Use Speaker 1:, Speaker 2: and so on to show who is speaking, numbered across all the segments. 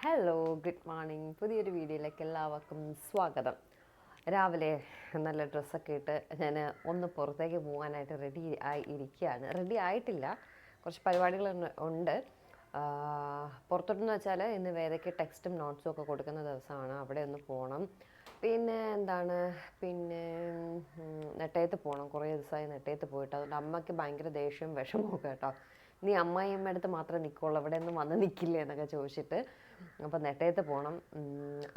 Speaker 1: Hello good morning പുതിയൊരു വീഡിയോയിലേക്ക് എല്ലാവർക്കും സ്വാഗതം. രാവിലെ നല്ല ഡ്രസ്സൊക്കെ ഇട്ട് ഞാൻ ഒന്ന് പുറത്തേക്ക് പോകാനായിട്ട് റെഡി ആയിട്ടില്ല, കുറച്ച് പരിപാടികൾ ഉണ്ട്. പുറത്തോട്ടെന്ന് വെച്ചാൽ ഇന്ന് വേദയ്ക്ക് ടെക്സ്റ്റും നോട്ട്സും ഒക്കെ കൊടുക്കുന്ന ദിവസമാണ്, അവിടെ ഒന്ന് പോകണം. പിന്നെ നെട്ടയത്ത് പോകണം. കുറേ ദിവസമായി നെട്ടയത്ത് പോയിട്ട്, അതുകൊണ്ട് അമ്മയ്ക്ക് ഭയങ്കര ദേഷ്യവും വിഷമമൊക്കെ കേട്ടോ. നീ അമ്മായിയമ്മ അടുത്ത് മാത്രമേ നിൽക്കുള്ളൂ, അവിടെ ഒന്നും വന്ന് നിൽക്കില്ലേ എന്നൊക്കെ ചോദിച്ചിട്ട്. അപ്പോൾ നെട്ടയത്ത് പോകണം.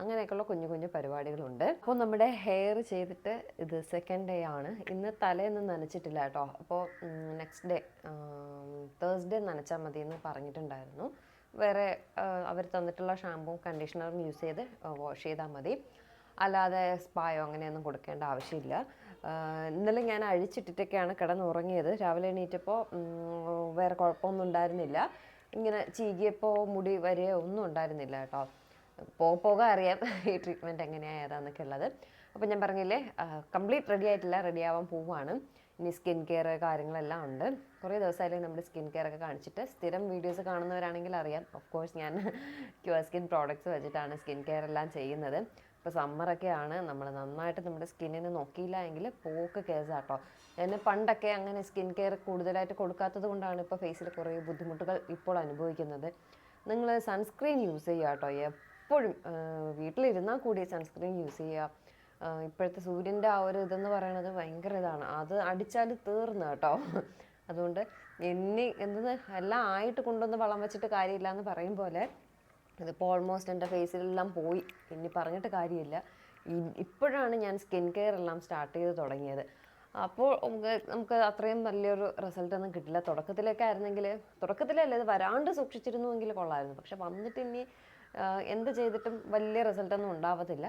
Speaker 1: അങ്ങനെയൊക്കെയുള്ള കുഞ്ഞു കുഞ്ഞു പരിപാടികളുണ്ട്. അപ്പോൾ നമ്മുടെ ഹെയർ ചെയ്തിട്ട് ഇത് സെക്കൻഡ് ഡേ ആണ്. ഇന്ന് തലയൊന്നും നനച്ചിട്ടില്ല കേട്ടോ. അപ്പോൾ നെക്സ്റ്റ് ഡേ തേഴ്സ്ഡേ നനച്ചാൽ മതി എന്ന് പറഞ്ഞിട്ടുണ്ടായിരുന്നു. വേറെ അവർ തന്നിട്ടുള്ള ഷാമ്പും കണ്ടീഷണറും യൂസ് ചെയ്ത് വാഷ് ചെയ്താൽ മതി, അല്ലാതെ സ്പായോ അങ്ങനെയൊന്നും കൊടുക്കേണ്ട ആവശ്യമില്ല. ഇന്നലെ ഞാൻ അഴിച്ചിട്ടിട്ടൊക്കെയാണ് കിടന്നുറങ്ങിയത്. രാവിലെ എണീറ്റപ്പോൾ വേറെ കുഴപ്പമൊന്നും ഉണ്ടായിരുന്നില്ല. ഇങ്ങനെ ചീകിയപ്പോൾ മുടി വരെ ഒന്നും ഉണ്ടായിരുന്നില്ല കേട്ടോ. പോക അറിയാം ഈ ട്രീറ്റ്മെൻറ്റ് എങ്ങനെയാണ് ഏതാന്നൊക്കെ ഉള്ളത്. അപ്പോൾ ഞാൻ പറഞ്ഞില്ലേ, കംപ്ലീറ്റ് റെഡി ആയിട്ടില്ല, റെഡി ആവാൻ പോവുകയാണ്. ഇനി സ്കിൻ കെയർ കാര്യങ്ങളെല്ലാം ഉണ്ട്. കുറേ ദിവസമായാലും നമ്മുടെ സ്കിൻ കെയർ ഒക്കെ കാണിച്ചിട്ട്. സ്ഥിരം വീഡിയോസ് കാണുന്നവരാണെങ്കിൽ അറിയാം, ഓഫ് കോഴ്സ് ഞാൻ ക്യൂർ സ്കിൻ പ്രോഡക്റ്റ്സ് വെച്ചിട്ടാണ് സ്കിൻ കെയർ എല്ലാം ചെയ്യുന്നത്. ഇപ്പോൾ സമ്മറൊക്കെയാണ്, നമ്മൾ നന്നായിട്ട് നമ്മുടെ സ്കിന്നിന് നോക്കിയില്ല എങ്കിൽ പോക്ക് കേസാട്ടോ. എന്നെ പണ്ടൊക്കെ അങ്ങനെ സ്കിൻ കെയർ കൂടുതലായിട്ട് കൊടുക്കാത്തത് കൊണ്ടാണ് ഇപ്പോൾ ഫേസിൽ കുറേ ബുദ്ധിമുട്ടുകൾ ഇപ്പോൾ അനുഭവിക്കുന്നത്. നിങ്ങൾ സൺസ്ക്രീൻ യൂസ് ചെയ്യുക കേട്ടോ, എപ്പോഴും വീട്ടിലിരുന്നാൽ കൂടി സൺസ്ക്രീൻ യൂസ് ചെയ്യുക. ഇപ്പോഴത്തെ സൂര്യൻ്റെ ആ ഒരു ഇതെന്ന് പറയുന്നത് ഭയങ്കര ഇതാണ്, അത് അടിച്ചാൽ തീർന്നു കേട്ടോ. അതുകൊണ്ട് എല്ലാം ആയിട്ട് കൊണ്ടുവന്ന് വളം വെച്ചിട്ട് കാര്യമില്ല എന്ന് പറയും പോലെ, ഇതിപ്പോൾ ഓൾമോസ്റ്റ് എൻ്റെ ഫേസിലെല്ലാം പോയി, ഇനി പറഞ്ഞിട്ട് കാര്യമില്ല. ഇപ്പോഴാണ് ഞാൻ സ്കിൻ കെയർ എല്ലാം സ്റ്റാർട്ട് ചെയ്ത് തുടങ്ങിയത്. അപ്പോൾ നമുക്ക് അത്രയും വലിയൊരു റിസൾട്ടൊന്നും കിട്ടില്ല. തുടക്കത്തിലല്ലേ ഇത് വരാണ്ട് സൂക്ഷിച്ചിരുന്നുവെങ്കിൽ കൊള്ളായിരുന്നു. പക്ഷെ വന്നിട്ട് ഇനി എന്ത് ചെയ്തിട്ടും വലിയ റിസൾട്ടൊന്നും ഉണ്ടാവത്തില്ല.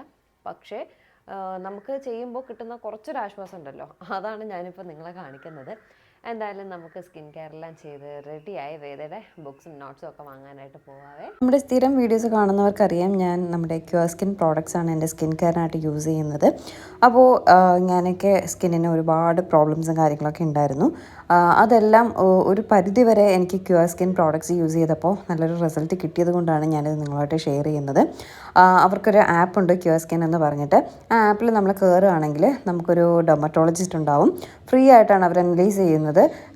Speaker 1: പക്ഷേ നമുക്ക് ചെയ്യുമ്പോൾ കിട്ടുന്ന കുറച്ചൊരു ആശ്വാസം ഉണ്ടല്ലോ, അതാണ് ഞാനിപ്പോൾ നിങ്ങളെ കാണിക്കുന്നത്. എന്തായാലും നമുക്ക് സ്കിൻ കെയർ എല്ലാം ചെയ്ത് റെഡിയായി വേദയുടെ ബുക്സും നോട്ട്സും ഒക്കെ വാങ്ങാനായിട്ട് പോകാവേ.
Speaker 2: നമ്മുടെ സ്ഥിരം വീഡിയോസ് കാണുന്നവർക്കറിയാം, ഞാൻ നമ്മുടെ ക്യൂർ സ്കിൻ പ്രോഡക്റ്റ്സ് ആണ് എൻ്റെ സ്കിൻ കെയറിനായിട്ട് യൂസ് ചെയ്യുന്നത്. അപ്പോൾ ഞാനൊക്കെ സ്കിന്നിന് ഒരുപാട് പ്രോബ്ലംസും കാര്യങ്ങളൊക്കെ ഉണ്ടായിരുന്നു. അതെല്ലാം ഒരു പരിധി വരെ എനിക്ക് ക്യൂർ സ്കിൻ പ്രോഡക്റ്റ്സ് യൂസ് ചെയ്തപ്പോൾ നല്ലൊരു റിസൾട്ട് കിട്ടിയത് കൊണ്ടാണ് ഞാനിത് നിങ്ങളുമായിട്ട് ഷെയർ ചെയ്യുന്നത്. അവർക്കൊരു ആപ്പുണ്ട്, ക്യൂർ സ്കിൻ എന്ന് പറഞ്ഞിട്ട്. ആ ആപ്പിൽ നമ്മൾ കയറുകയാണെങ്കിൽ നമുക്കൊരു ഡെർമറ്റോളജിസ്റ്റ് ഉണ്ടാവും. ഫ്രീ ആയിട്ടാണ് അവർ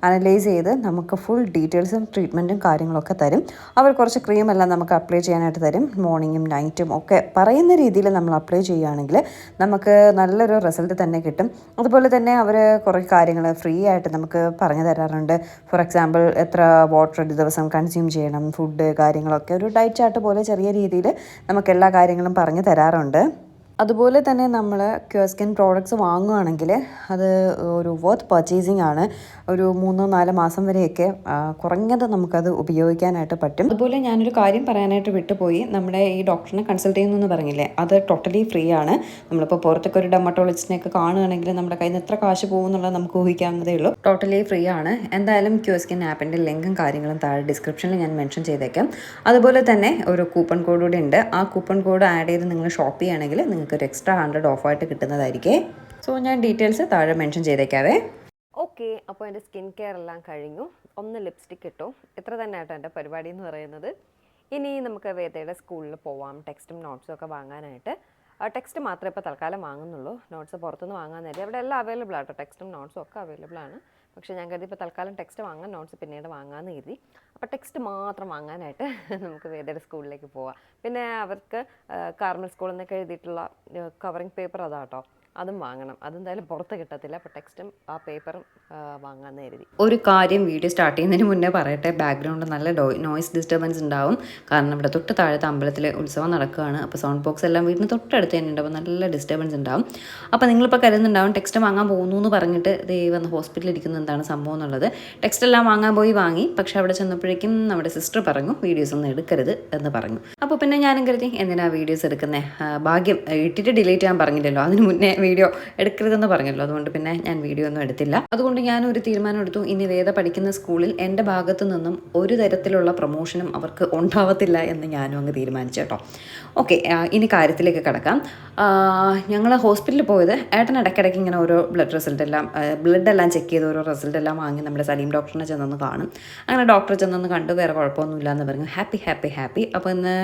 Speaker 2: അനലൈസ് ചെയ്ത് നമുക്ക് ഫുൾ ഡീറ്റെയിൽസും ട്രീറ്റ്മെൻറ്റും കാര്യങ്ങളൊക്കെ തരും. അവർ കുറച്ച് ക്രീമെല്ലാം നമുക്ക് അപ്ലൈ ചെയ്യാനായിട്ട് തരും. മോർണിംഗും നൈറ്റും ഒക്കെ പറയുന്ന രീതിയിൽ നമ്മൾ അപ്ലൈ ചെയ്യുകയാണെങ്കിൽ നമുക്ക് നല്ലൊരു റിസൾട്ട് തന്നെ കിട്ടും. അതുപോലെ തന്നെ അവർ കുറേ കാര്യങ്ങൾ ഫ്രീ ആയിട്ട് നമുക്ക് പറഞ്ഞു തരാറുണ്ട്. ഫോർ എക്സാമ്പിൾ, എത്ര വാട്ടർ ഒരു ദിവസം കൺസ്യൂം ചെയ്യണം, ഫുഡ് കാര്യങ്ങളൊക്കെ ഒരു ഡയറ്റ് ചാർട്ട് പോലെ ചെറിയ രീതിയിൽ നമുക്ക് എല്ലാ കാര്യങ്ങളും പറഞ്ഞു തരാറുണ്ട്. അതുപോലെ തന്നെ നമ്മൾ ക്യൂർ സ്കിൻ പ്രോഡക്റ്റ്സ് വാങ്ങുകയാണെങ്കിൽ അത് ഒരു വർത്ത് പർച്ചേസിങ് ആണ്. ഒരു 3-4 മാസം വരെയൊക്കെ കുറഞ്ഞത് നമുക്കത് ഉപയോഗിക്കാനായിട്ട് പറ്റും. അതുപോലെ ഞാനൊരു കാര്യം പറയാനായിട്ട് വിട്ടുപോയി. നമ്മുടെ ഈ ഡോക്ടറിനെ കൺസൾട്ട് ചെയ്യുന്നു പറഞ്ഞില്ലേ, അത് ടോട്ടലി ഫ്രീ ആണ്. നമ്മളിപ്പോൾ പുറത്തൊക്കെ ഒരു ഡെർമറ്റോളജിസ്റ്റിനെയൊക്കെ കാണുകയാണെങ്കിൽ നമ്മുടെ കയ്യിൽ നിന്ന് എത്ര കാശ് പോകുമെന്നുള്ളത് നമുക്ക് ഊഹിക്കാവുന്നതേ ഉള്ളൂ. ടോട്ടലി ഫ്രീ ആണ്. എന്തായാലും ക്യൂർ സ്കിൻ ആപ്പിൻ്റെ ലിങ്കും കാര്യങ്ങളും താഴെ ഡിസ്ക്രിപ്ഷനിൽ ഞാൻ മെൻഷൻ ചെയ്തേക്കാം. അതുപോലെ തന്നെ ഒരു കൂപ്പൺ കോഡ് കൂടി ഉണ്ട്. ആ കൂപ്പൺ കോഡ് ആഡ് ചെയ്ത് നിങ്ങൾ ഷോപ്പ് ചെയ്യുകയാണെങ്കിൽ നിങ്ങൾക്ക് ഒരു എക്സ്ട്രാ 100 ഓഫായിട്ട് കിട്ടുന്നതായിരിക്കും. സോ ഞാൻ ഡീറ്റെയിൽസ് താഴെ മെൻഷൻ ചെയ്തേക്കാവേ.
Speaker 1: ഓക്കെ, അപ്പോൾ എൻ്റെ സ്കിൻ കെയർ എല്ലാം കഴിഞ്ഞു. ഒന്ന് ലിപ്സ്റ്റിക് ഇട്ടു. ഇത്ര തന്നെ ആട്ടോ എൻ്റെ പരിപാടി എന്ന് പറയുന്നത്. ഇനി നമുക്ക് വേദയുടെ സ്കൂളിൽ പോവാം, ടെക്സ്റ്റും നോട്ട്സും ഒക്കെ വാങ്ങാനായിട്ട്. ടെക്സ്റ്റ് മാത്രമേ ഇപ്പോൾ തൽക്കാലം വാങ്ങുന്നുള്ളൂ, നോട്ട്സ് പുറത്തുനിന്ന് വാങ്ങാൻ നേരം അവിടെ എല്ലാം അവൈലബിൾ ആട്ടോ. ടെക്സ്റ്റും നോട്ട്സും ഒക്കെ അവൈലബിൾ ആണ്. പക്ഷേ ഞാൻ കരുതി ഇപ്പോൾ തൽക്കാലം ടെക്സ്റ്റ് വാങ്ങാൻ, നോട്ട്സ് പിന്നീട് വാങ്ങാമെന്ന് കരുതി. അപ്പോൾ ടെക്സ്റ്റ് മാത്രം വാങ്ങാനായിട്ട് നമുക്ക് വേദയുടെ സ്കൂളിലേക്ക് പോവാം. പിന്നെ അവർക്ക് കാർമൽ സ്കൂളിൽ നിന്നൊക്കെ എഴുതിയിട്ടുള്ള കവറിങ് പേപ്പർ അതാട്ടോ, അതും വാങ്ങണം. അതെന്തായാലും പുറത്ത് കിട്ടത്തില്ല. അപ്പോൾ ടെക്സ്റ്റും ആ പേപ്പറും വാങ്ങാമെന്ന് കരുതി.
Speaker 2: ഒരു കാര്യം വീഡിയോ സ്റ്റാർട്ട് ചെയ്യുന്നതിന് മുന്നേ പറയട്ടെ, ബാക്ക്ഗ്രൗണ്ടിൽ നല്ല നോയ്സ് ഡിസ്റ്റർബൻസ് ഉണ്ടാവും. കാരണം ഇവിടെ തൊട്ട് താഴത്തെ അമ്പലത്തിൽ ഉത്സവം നടക്കുകയാണ്. അപ്പോൾ സൗണ്ട് ബോക്സ് എല്ലാം വീടിന് തൊട്ടടുത്ത് തന്നെ ഉണ്ടാവും, നല്ല ഡിസ്റ്റർബൻസ് ഉണ്ടാവും. അപ്പോൾ നിങ്ങളിപ്പോൾ കരുതുന്നുണ്ടാവും ടെക്സ്റ്റ് വാങ്ങാൻ പോകുന്നു എന്ന് പറഞ്ഞിട്ട് വന്ന് ഹോസ്പിറ്റലിൽ ഇരിക്കുന്ന എന്താണ് സംഭവം എന്നുള്ളത്. ടെക്സ്റ്റ് എല്ലാം വാങ്ങി. പക്ഷേ അവിടെ ചെന്നപ്പോഴേക്കും നമ്മുടെ സിസ്റ്റർ പറഞ്ഞു വീഡിയോസ് ഒന്നും എടുക്കരുത് എന്ന് പറഞ്ഞു. അപ്പോൾ പിന്നെ ഞാനും കരുതി എന്തിനാ വീഡിയോസ് എടുക്കുന്നത്, ഭാഗ്യം ഇട്ടിട്ട് ഡിലീറ്റ് ചെയ്യാൻ പറഞ്ഞില്ലല്ലോ, അതിന് മുന്നേ വീഡിയോ എടുക്കരുതെന്ന് പറഞ്ഞല്ലോ, അതുകൊണ്ട് പിന്നെ ഞാൻ വീഡിയോ ഒന്നും എടുത്തില്ല. അതുകൊണ്ട് ഞാനൊരു തീരുമാനം എടുത്തു, ഇനി വേദ പഠിക്കുന്ന സ്കൂളിൽ എൻ്റെ ഭാഗത്തു നിന്നും ഒരു തരത്തിലുള്ള പ്രൊമോഷനും അവർക്ക് ഉണ്ടാവത്തില്ല എന്ന് ഞാനും അങ്ങ് തീരുമാനിച്ചു കേട്ടോ. ഓക്കെ, ഇനി കാര്യത്തിലേക്ക് കിടക്കാം. ഞങ്ങൾ ഹോസ്പിറ്റലിൽ പോയത്, ഏട്ടൻ ഇടയ്ക്കിടയ്ക്ക് ഇങ്ങനെ ഓരോ ബ്ലഡ് എല്ലാം ചെക്ക് ചെയ്ത് ഓരോ റിസൾട്ട് എല്ലാം വാങ്ങി നമ്മുടെ സലീം ഡോക്ടറിനെ ചെന്നൊന്ന് കാണും. അങ്ങനെ ഡോക്ടറെ ചെന്നൊന്ന് കണ്ടു, വേറെ കുഴപ്പമൊന്നുമില്ല എന്ന് പറഞ്ഞു. ഹാപ്പി. അപ്പോൾ ഇന്ന്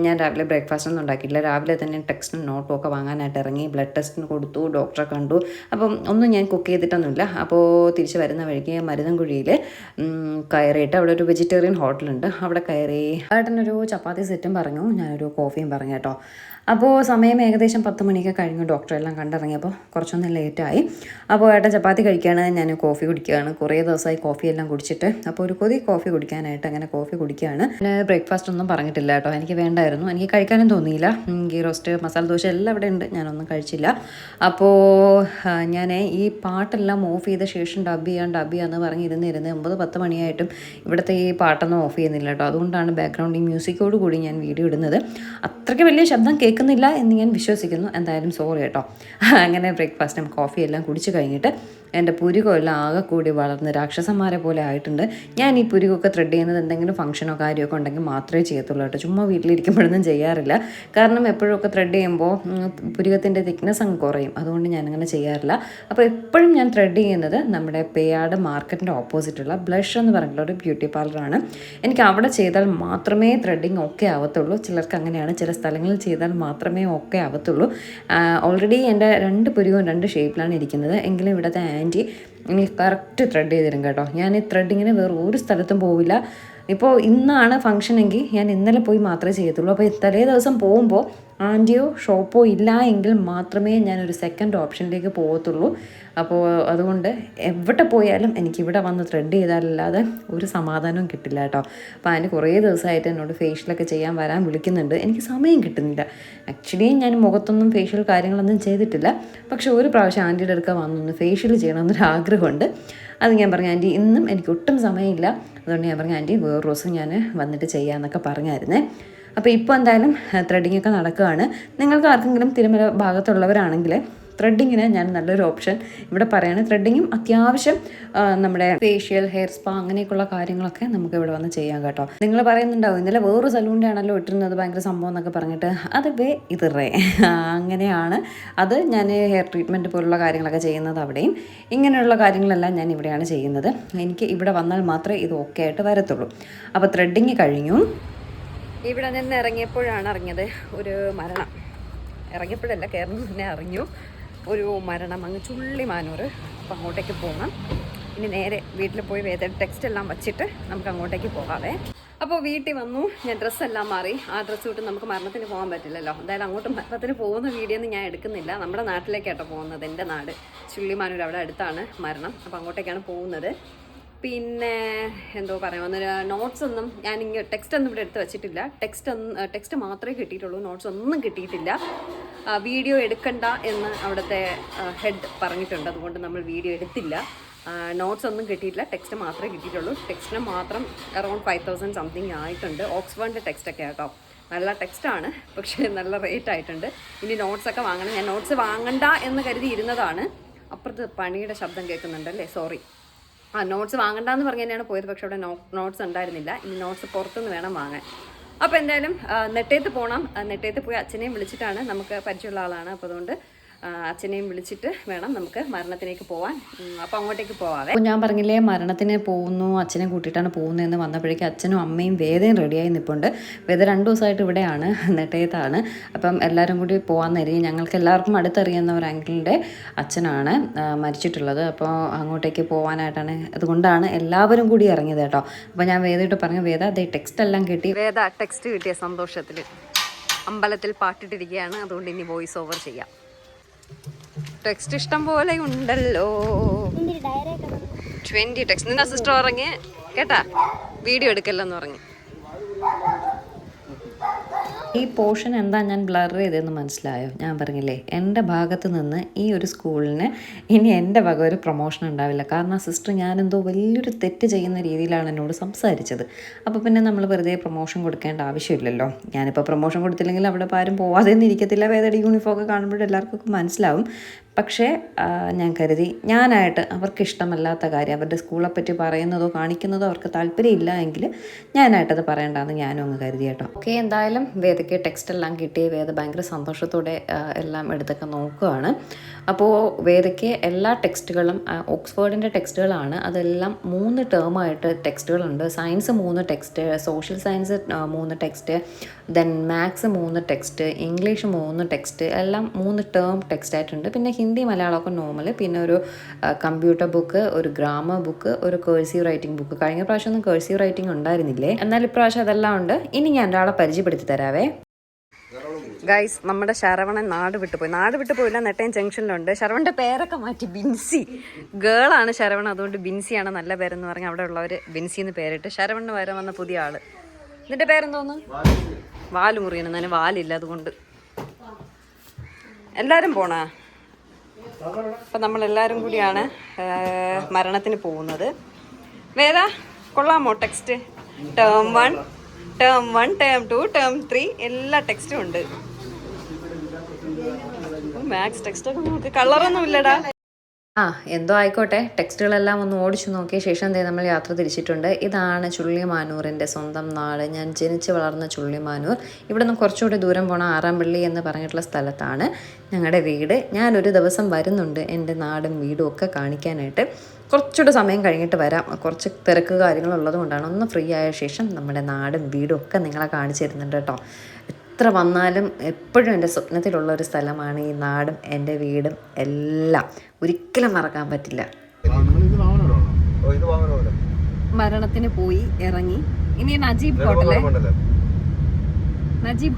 Speaker 2: ഞാൻ രാവിലെ ബ്രേക്ക്ഫാസ്റ്റ് ഒന്നും ഉണ്ടാക്കിയില്ല. രാവിലെ തന്നെ ടെക്സ്റ്റും നോട്ടും ഒക്കെ വാങ്ങാനായിട്ട് ഇറങ്ങി, ബ്ലഡ് ടെസ്റ്റിന് കൊടുത്തു, ഡോക്ടറെ കണ്ടു. അപ്പം ഒന്നും ഞാൻ കുക്ക് ചെയ്തിട്ടൊന്നുമില്ല. അപ്പോൾ തിരിച്ച് വരുന്ന വഴിക്ക് മരുതൻകുഴിയിൽ കയറിയിട്ട് അവിടെ ഒരു വെജിറ്റേറിയൻ ഹോട്ടലുണ്ട്, അവിടെ കയറി ഏട്ടനൊരു ചപ്പാത്തി സെറ്റും പറഞ്ഞു, ഞാനൊരു കോഫിയും പറഞ്ഞു കേട്ടോ. അപ്പോൾ സമയം ഏകദേശം 10 മണിയൊക്കെ കഴിഞ്ഞു. ഡോക്ടറെല്ലാം കണ്ടിറങ്ങിയപ്പോൾ കുറച്ചൊന്ന് ലേറ്റായി. അപ്പോൾ ഏട്ടൻ ചപ്പാത്തി കഴിക്കുകയാണ്, ഞാൻ കോഫി കുടിക്കുകയാണ്. കുറേ ദിവസമായി കോഫിയെല്ലാം കുടിച്ചിട്ട്, അപ്പോൾ ഒരു കൊതി കോഫി കുടിക്കാനായിട്ട് അങ്ങനെ കോഫി കുടിക്കുകയാണ്. ഞാൻ ബ്രേക്ക്ഫാസ്റ്റ് ഒന്നും പറഞ്ഞിട്ടില്ല കേട്ടോ, എനിക്ക് വേണ്ടായിരുന്നു, എനിക്ക് കഴിക്കാനും തോന്നിയില്ല. ഗീ റോസ്റ്റ്, മസാല ദോശ എല്ലാം ഇവിടെ ഉണ്ട്, ഞാനൊന്നും കഴിച്ചില്ല. അപ്പോൾ ഞാൻ ഈ പാട്ടെല്ലാം ഓഫ് ചെയ്ത ശേഷം ഡബ് ചെയ്യാന്ന് പറഞ്ഞ് ഇരുന്ന് 9-10 മണിയായിട്ടും ഇവിടുത്തെ ഈ പാട്ടൊന്നും ഓഫ് ചെയ്യുന്നില്ല കേട്ടോ. അതുകൊണ്ടാണ് ബാക്ക്ഗ്രൗണ്ട് ഈ മ്യൂസിക്കോട് കൂടി ഞാൻ വീഡിയോ ഇടുന്നത്. അത്രയ്ക്ക് വലിയ ശബ്ദം കേൾക്കുന്നില്ല എന്ന് ഞാൻ വിശ്വസിക്കുന്നു. എന്തായാലും സോറി കേട്ടോ. അങ്ങനെ ബ്രേക്ക്ഫാസ്റ്റും കോഫിയെല്ലാം കുടിച്ച് കഴിഞ്ഞിട്ട് എൻ്റെ പുരുകമെല്ലാം ആകെ കൂടി വളർന്ന് രാക്ഷസന്മാരെ പോലെ ആയിട്ടുണ്ട്. ഞാൻ ഈ പുരുകൊക്കെ ത്രെഡ് ചെയ്യുന്നത് എന്തെങ്കിലും ഫംഗ്ഷനോ കാര്യമൊക്കെ ഉണ്ടെങ്കിൽ മാത്രമേ ചെയ്യത്തുള്ളൂ കേട്ടോ. ചുമ്മാ വീട്ടിലിരിക്കുമ്പോഴൊന്നും ചെയ്യാറില്ല. കാരണം എപ്പോഴൊക്കെ ത്രെഡ് ചെയ്യുമ്പോൾ പുരുകത്തിൻ്റെ തിക്നെസ് അങ്ങ് കുറയും, അതുകൊണ്ട് ഞാനങ്ങനെ ചെയ്യാറില്ല. അപ്പോൾ എപ്പോഴും ഞാൻ ത്രെഡ് ചെയ്യുന്നത് നമ്മുടെ പേയാട് മാർക്കറ്റിൻ്റെ ഓപ്പോസിറ്റുള്ള ബ്ലഷ് എന്ന് പറഞ്ഞിട്ടുള്ള ഒരു ബ്യൂട്ടി പാർലറാണ്. എനിക്ക് അവിടെ ചെയ്താൽ മാത്രമേ ത്രെഡിങ് ഓക്കെ ആവത്തുള്ളൂ. ചിലർക്ക് അങ്ങനെയാണ്, ചില സ്ഥലങ്ങളിൽ ചെയ്താൽ മാത്രമേ ഓക്കെ ആവത്തുള്ളൂ. ഓൾറെഡി എൻ്റെ 2 പുരുകവും 2 ഷേപ്പിലാണ് ഇരിക്കുന്നത്. എങ്കിലും ഇവിടുത്തെ ആൻറ്റി എനിക്ക് കറക്റ്റ് ത്രെഡ് ചെയ്തിരും കേട്ടോ. ഞാൻ ഈ ത്രെഡിങ്ങിന് വേറെ ഒരു സ്ഥലത്തും പോവില്ല. ഇപ്പോൾ ഇന്നാണ് ഫംഗ്ഷൻ എങ്കിൽ ഞാൻ ഇന്നലെ പോയി മാത്രമേ ചെയ്യത്തുള്ളൂ. അപ്പോൾ തലേ ദിവസം പോകുമ്പോൾ ആൻറ്റിയോ ഷോപ്പോ ഇല്ല എങ്കിൽ മാത്രമേ ഞാനൊരു സെക്കൻഡ് ഓപ്ഷനിലേക്ക് പോകത്തുള്ളൂ. അപ്പോൾ അതുകൊണ്ട് എവിടെ പോയാലും എനിക്കിവിടെ വന്ന് ത്രെഡ് ചെയ്താലല്ലാതെ ഒരു സമാധാനവും കിട്ടില്ല കേട്ടോ. അപ്പോൾ ആൻറ്റി കുറേ ദിവസമായിട്ട് എന്നോട് ഫേഷ്യലൊക്കെ ചെയ്യാൻ വരാൻ വിളിക്കുന്നുണ്ട്, എനിക്ക് സമയം കിട്ടുന്നില്ല. ആക്ച്വലി ഞാൻ മുഖത്തൊന്നും ഫേഷ്യൽ കാര്യങ്ങളൊന്നും ചെയ്തിട്ടില്ല. പക്ഷേ ഒരു പ്രാവശ്യം ആൻറ്റിയുടെ അടുക്ക വന്നൊന്ന് ഫേഷ്യൽ ചെയ്യണമെന്നൊരു ആഗ്രഹമുണ്ട്. അത് ഞാൻ പറഞ്ഞു, ആൻറ്റി ഇന്നും എനിക്ക് ഒട്ടും സമയമില്ല. അതുകൊണ്ട് ഞാൻ പറഞ്ഞു, ആൻറ്റി വേറെ ദിവസം ഞാൻ വന്നിട്ട് ചെയ്യാമെന്നൊക്കെ പറഞ്ഞായിരുന്നേ. അപ്പോൾ ഇപ്പോൾ എന്തായാലും ത്രെഡിങ്ങൊക്കെ നടക്കുകയാണ്. നിങ്ങൾക്ക് ആർക്കെങ്കിലും തിരുമല ഭാഗത്തുള്ളവരാണെങ്കിൽ ത്രെഡിങ്ങിന് ഞാൻ നല്ലൊരു ഓപ്ഷൻ ഇവിടെ പറയുകയാണ്. ത്രെഡിങ്ങും അത്യാവശ്യം നമ്മുടെ ഫേഷ്യൽ, ഹെയർ സ്പാ അങ്ങനെയൊക്കെയുള്ള കാര്യങ്ങളൊക്കെ നമുക്ക് ഇവിടെ വന്ന് ചെയ്യാം കേട്ടോ. നിങ്ങൾ പറയുന്നുണ്ടാവും, ഇന്നലെ വേറൊരു സലൂണിൻ്റെ ആണല്ലോ ഇട്ടിരുന്നത്, ഭയങ്കര സംഭവം എന്നൊക്കെ പറഞ്ഞിട്ട്. അത് ഇതറേ അങ്ങനെയാണ്. അത് ഞാൻ ഹെയർ ട്രീറ്റ്മെൻറ്റ് പോലുള്ള കാര്യങ്ങളൊക്കെ ചെയ്യുന്നത് അവിടെയും. ഇങ്ങനെയുള്ള കാര്യങ്ങളെല്ലാം ഞാൻ ഇവിടെയാണ് ചെയ്യുന്നത്. എനിക്ക് ഇവിടെ വന്നാൽ മാത്രമേ ഇത് ഓക്കെ ആയിട്ട് വരത്തുള്ളൂ. അപ്പോൾ ത്രെഡിങ് കഴിഞ്ഞു. ഇവിടെ നിന്ന് ഇറങ്ങിയപ്പോഴാണ് അറിഞ്ഞത് ഒരു മരണം. ഇറങ്ങിയപ്പോഴല്ല, കയറുന്നത് തന്നെ അറിഞ്ഞു. ഒരു മരണം അങ്ങ് ചുള്ളിമാനൂർ. അപ്പോൾ അങ്ങോട്ടേക്ക് പോകണം. ഇനി നേരെ വീട്ടിൽ പോയി ടെക്സ്റ്റ് എല്ലാം വച്ചിട്ട് നമുക്ക് അങ്ങോട്ടേക്ക് പോകാവേ. അപ്പോൾ വീട്ടിൽ വന്നു, ഞാൻ ഡ്രസ്സെല്ലാം മാറി. ആ ഡ്രസ്സ് വിട്ട് നമുക്ക് മരണത്തിന് പോകാൻ പറ്റില്ലല്ലോ. എന്തായാലും അങ്ങോട്ട് മരണത്തിന് പോകുന്ന വീഡിയോ ഒന്നും ഞാൻ എടുക്കുന്നില്ല. നമ്മുടെ നാട്ടിലേക്കാട്ടോ പോകുന്നത്, എൻ്റെ നാട് ചുള്ളിമാനൂർ, അവിടെ അടുത്താണ് മരണം. അപ്പോൾ അങ്ങോട്ടേക്കാണ് പോകുന്നത്. പിന്നെ എന്തോ പറയാൻ വന്നൊരു നോട്ട്സ് ഒന്നും ഞാനിങ്ങനെ ടെക്സ്റ്റ് ഒന്നും ഇവിടെ എടുത്ത് വെച്ചിട്ടില്ല. ടെക്സ്റ്റ് മാത്രമേ കിട്ടിയിട്ടുള്ളൂ, നോട്ട്സ് ഒന്നും കിട്ടിയിട്ടില്ല. വീഡിയോ എടുക്കണ്ട എന്ന് അവിടുത്തെ ഹെഡ് പറഞ്ഞിട്ടുണ്ട്, അതുകൊണ്ട് നമ്മൾ വീഡിയോ എടുത്തില്ല. നോട്ട്സ് ഒന്നും കിട്ടിയിട്ടില്ല, ടെക്സ്റ്റ് മാത്രമേ കിട്ടിയിട്ടുള്ളൂ. ടെക്സ്റ്റിന് മാത്രം അറൗണ്ട് 5000 സംതിങ് ആയിട്ടുണ്ട്. ഓക്സ്ഫോർഡിൻ്റെ ടെക്സ്റ്റൊക്കെ കേട്ടോ, നല്ല ടെക്സ്റ്റാണ്, പക്ഷേ നല്ല റേറ്റ് ആയിട്ടുണ്ട്. ഇനി നോട്ട്സൊക്കെ വാങ്ങണം. ഞാൻ നോട്ട്സ് വാങ്ങണ്ട എന്ന് കരുതി ഇരുന്നതാണ്. അപ്പുറത്ത് പണിയുടെ ശബ്ദം കേൾക്കുന്നുണ്ടല്ലേ, സോറി. നോട്ട്സ് വാങ്ങണ്ടെന്ന് പറഞ്ഞ് തന്നെയാണ് പോയത്, പക്ഷേ അവിടെ നോട്ട്സ് ഉണ്ടായിരുന്നില്ല. ഇനി നോട്ട്സ് പുറത്തുനിന്ന് വേണം വാങ്ങാൻ. അപ്പോൾ എന്തായാലും നെട്ടയത്ത് പോകണം. നെട്ടയത്ത് പോയി അച്ഛനെയും വിളിച്ചിട്ടാണ്, നമുക്ക് പരിചയമുള്ള ആളാണ്. അപ്പോൾ അതുകൊണ്ട് അച്ഛനെയും വിളിച്ചിട്ട് വേണം നമുക്ക് മരണത്തിലേക്ക് പോകാൻ. അപ്പോൾ അങ്ങോട്ടേക്ക് പോവാവേ. അപ്പോൾ ഞാൻ പറഞ്ഞില്ലേ മരണത്തിന് പോകുന്നു, അച്ഛനെ കൂട്ടിയിട്ടാണ് പോകുന്നതെന്ന് വന്നപ്പോഴേക്കും അച്ഛനും അമ്മയും വേദയും റെഡിയായി നിൽപ്പുണ്ട്. വേദ 2 ദിവസമായിട്ട് ഇവിടെയാണ്, നെട്ടയത്താണ്. അപ്പം എല്ലാവരും കൂടി പോകാൻ നേരി ഞങ്ങൾക്ക് എല്ലാവർക്കും അടുത്തറിയുന്ന ഒരു അങ്കിളിൻ്റെ അച്ഛനാണ് മരിച്ചിട്ടുള്ളത്. അപ്പോൾ അങ്ങോട്ടേക്ക് പോകാനായിട്ടാണ്, അതുകൊണ്ടാണ് എല്ലാവരും കൂടി ഇറങ്ങിയത് കേട്ടോ. അപ്പോൾ ഞാൻ വേദയോട്ട് പറഞ്ഞു, വേദ അതേ ടെക്സ്റ്റ് എല്ലാം കിട്ടി. വേദ ടെക്സ്റ്റ് കിട്ടിയ സന്തോഷത്തിൽ അമ്പലത്തിൽ പാട്ടിട്ടിരിക്കുകയാണ്. അതുകൊണ്ട് ഇനി വോയിസ് ഓവർ ചെയ്യാം. ടെക്സ്റ്റ് ഇഷ്ടം പോലെ ഉണ്ടല്ലോ, 20 ടെക്സ്റ്റ്. നിന്റെ സിസ്റ്റർ പറഞ്ഞ് കേട്ടാ, വീഡിയോ എടുക്കല്ലെന്ന് പറഞ്ഞ്. ഈ പോർഷൻ എന്താ ഞാൻ ബ്ലർ ചെയ്തതെന്ന് മനസ്സിലായോ? ഞാൻ പറഞ്ഞില്ലേ, എൻ്റെ ഭാഗത്ത് നിന്ന് ഈ ഒരു സ്കൂളിന് ഇനി എൻ്റെ വക ഒരു പ്രൊമോഷൻ ഉണ്ടാവില്ല. കാരണം സിസ്റ്റർ ഞാനെന്തോ വലിയൊരു തെറ്റ് ചെയ്യുന്ന രീതിയിലാണ് എന്നോട് സംസാരിച്ചത്. അപ്പോൾ പിന്നെ നമ്മൾ വെറുതെ പ്രൊമോഷൻ കൊടുക്കേണ്ട ആവശ്യമില്ലല്ലോ. ഞാനിപ്പോൾ പ്രൊമോഷൻ കൊടുത്തില്ലെങ്കിൽ അവിടെ ആരും പോവാതെ ഒന്നും ഇരിക്കത്തില്ല. വേദയുടെ യൂണിഫോം ഒക്കെ കാണുമ്പോൾ എല്ലാവർക്കും മനസ്സിലാവും. പക്ഷേ ഞാൻ കരുതി ഞാനായിട്ട് അവർക്ക് ഇഷ്ടമല്ലാത്ത കാര്യം, അവരുടെ സ്കൂളെ പറ്റി പറയുന്നതോ കാണിക്കുന്നതോ അവർക്ക് താല്പര്യമില്ല എങ്കിൽ ഞാനായിട്ടത് പറയേണ്ടതെന്ന് ഞാനും അങ്ങ് കരുതി കേട്ടോ. ഓക്കെ, എന്തായാലും വേദയ്ക്ക് ടെക്സ്റ്റ് എല്ലാം കിട്ടി. വേദ ഭയങ്കര സന്തോഷത്തോടെ എല്ലാം എടുത്തൊക്കെ നോക്കുകയാണ്. അപ്പോൾ വേദയ്ക്ക് എല്ലാ ടെക്സ്റ്റുകളും ഓക്സ്ഫോർഡിൻ്റെ ടെക്സ്റ്റുകളാണ്. അതെല്ലാം 3 ടേമായിട്ട് ടെക്സ്റ്റുകളുണ്ട്. Science 3 text, social science 3 text, then maths 3 text, English 3 text, എല്ലാം 3 ടേം ടെക്സ്റ്റ് ആയിട്ടുണ്ട്. പിന്നെ ഹിന്ദി മലയാളമൊക്കെ നോർമൽ, പിന്നെ ഒരു കമ്പ്യൂട്ടർ ബുക്ക്, ഒരു ഗ്രാമർ ബുക്ക്, ഒരു കേഴ്സീവ് റൈറ്റിംഗ് ബുക്ക്. കഴിഞ്ഞ പ്രാവശ്യം ഒന്നും കേഴ്സീവ് റൈറ്റിംഗ് ഉണ്ടായിരുന്നില്ലേ, എന്നാൽ ഇപ്രാവശ്യം അതെല്ലാം ഉണ്ട്. ഇനി ഞാൻ ഒരാളെ പരിചയപ്പെടുത്തി തരാവേ. ഗൈസ്, നമ്മുടെ ശരവണൻ നാട് വിട്ടു പോയില്ല, നെട്ടയം ജംഗ്ഷനിലുണ്ട്. ശരവണൻ്റെ പേരൊക്കെ മാറ്റി, ബിൻസി. ഗേളാണ് ശരവണൻ, അതുകൊണ്ട് ബിൻസിയാണ് നല്ല പേരെന്ന് പറഞ്ഞ് അവിടെ ഉള്ളവർ ബിൻസി എന്ന് പേരിട്ട്. ശരവണിന് വരെ വന്ന പുതിയ ആള്. ഇതിൻ്റെ പേരെന്തോന്ന്? വാലുമുറിയാണ്. എന്നാലും വാലില്ല, അതുകൊണ്ട്. എല്ലാവരും പോണാ? അപ്പം നമ്മളെല്ലാവരും കൂടിയാണ് മരണത്തിന് പോകുന്നത്. വേദ കൊള്ളാമോ ടെക്സ്റ്റ്? ടേം 1, ടേം 2, ടേം 3 എല്ലാ ടെക്സ്റ്റും ഉണ്ട്. മാത്സ് ടെക്സ്റ്റൊക്കെ നോക്കി, കളറൊന്നും ഇല്ലടാ. എന്തോ ആയിക്കോട്ടെ, ടെക്സ്റ്റുകളെല്ലാം ഒന്ന് ഓടിച്ചു നോക്കിയ ശേഷം നമ്മൾ യാത്ര തിരിച്ചിട്ടുണ്ട്. ഇതാണ് ചുള്ളിമാനൂരിൻ്റെ സ്വന്തം നാട്. ഞാൻ ജനിച്ച് വളർന്ന ചുള്ളിമാനൂർ. ഇവിടെ നിന്ന് കുറച്ചുകൂടി ദൂരം പോണ ആറാമ്പള്ളി എന്ന് പറഞ്ഞിട്ടുള്ള സ്ഥലത്താണ് ഞങ്ങളുടെ വീട്. ഞാനൊരു ദിവസം വരുന്നുണ്ട് എൻ്റെ നാടും വീടും ഒക്കെ കാണിക്കാനായിട്ട്. കുറച്ചുകൂടെ സമയം കഴിഞ്ഞിട്ട് വരാം. കുറച്ച് തിരക്ക് കാര്യങ്ങളുള്ളത് കൊണ്ടാണ്. ഒന്ന് ഫ്രീ ആയ ശേഷം നമ്മുടെ നാടും വീടും ഒക്കെ നിങ്ങളെ കാണിച്ചു തരുന്നുണ്ട് കേട്ടോ. എത്ര വന്നാലും എപ്പോഴും എൻ്റെ സ്വപ്നത്തിലുള്ള ഒരു സ്ഥലമാണ് ഈ നാടും എൻ്റെ വീടും എല്ലാം. ഒരിക്കലും മറക്കാൻ പറ്റില്ല. മരണത്തിന് പോയി ഇറങ്ങി. ഇനി നജീബ്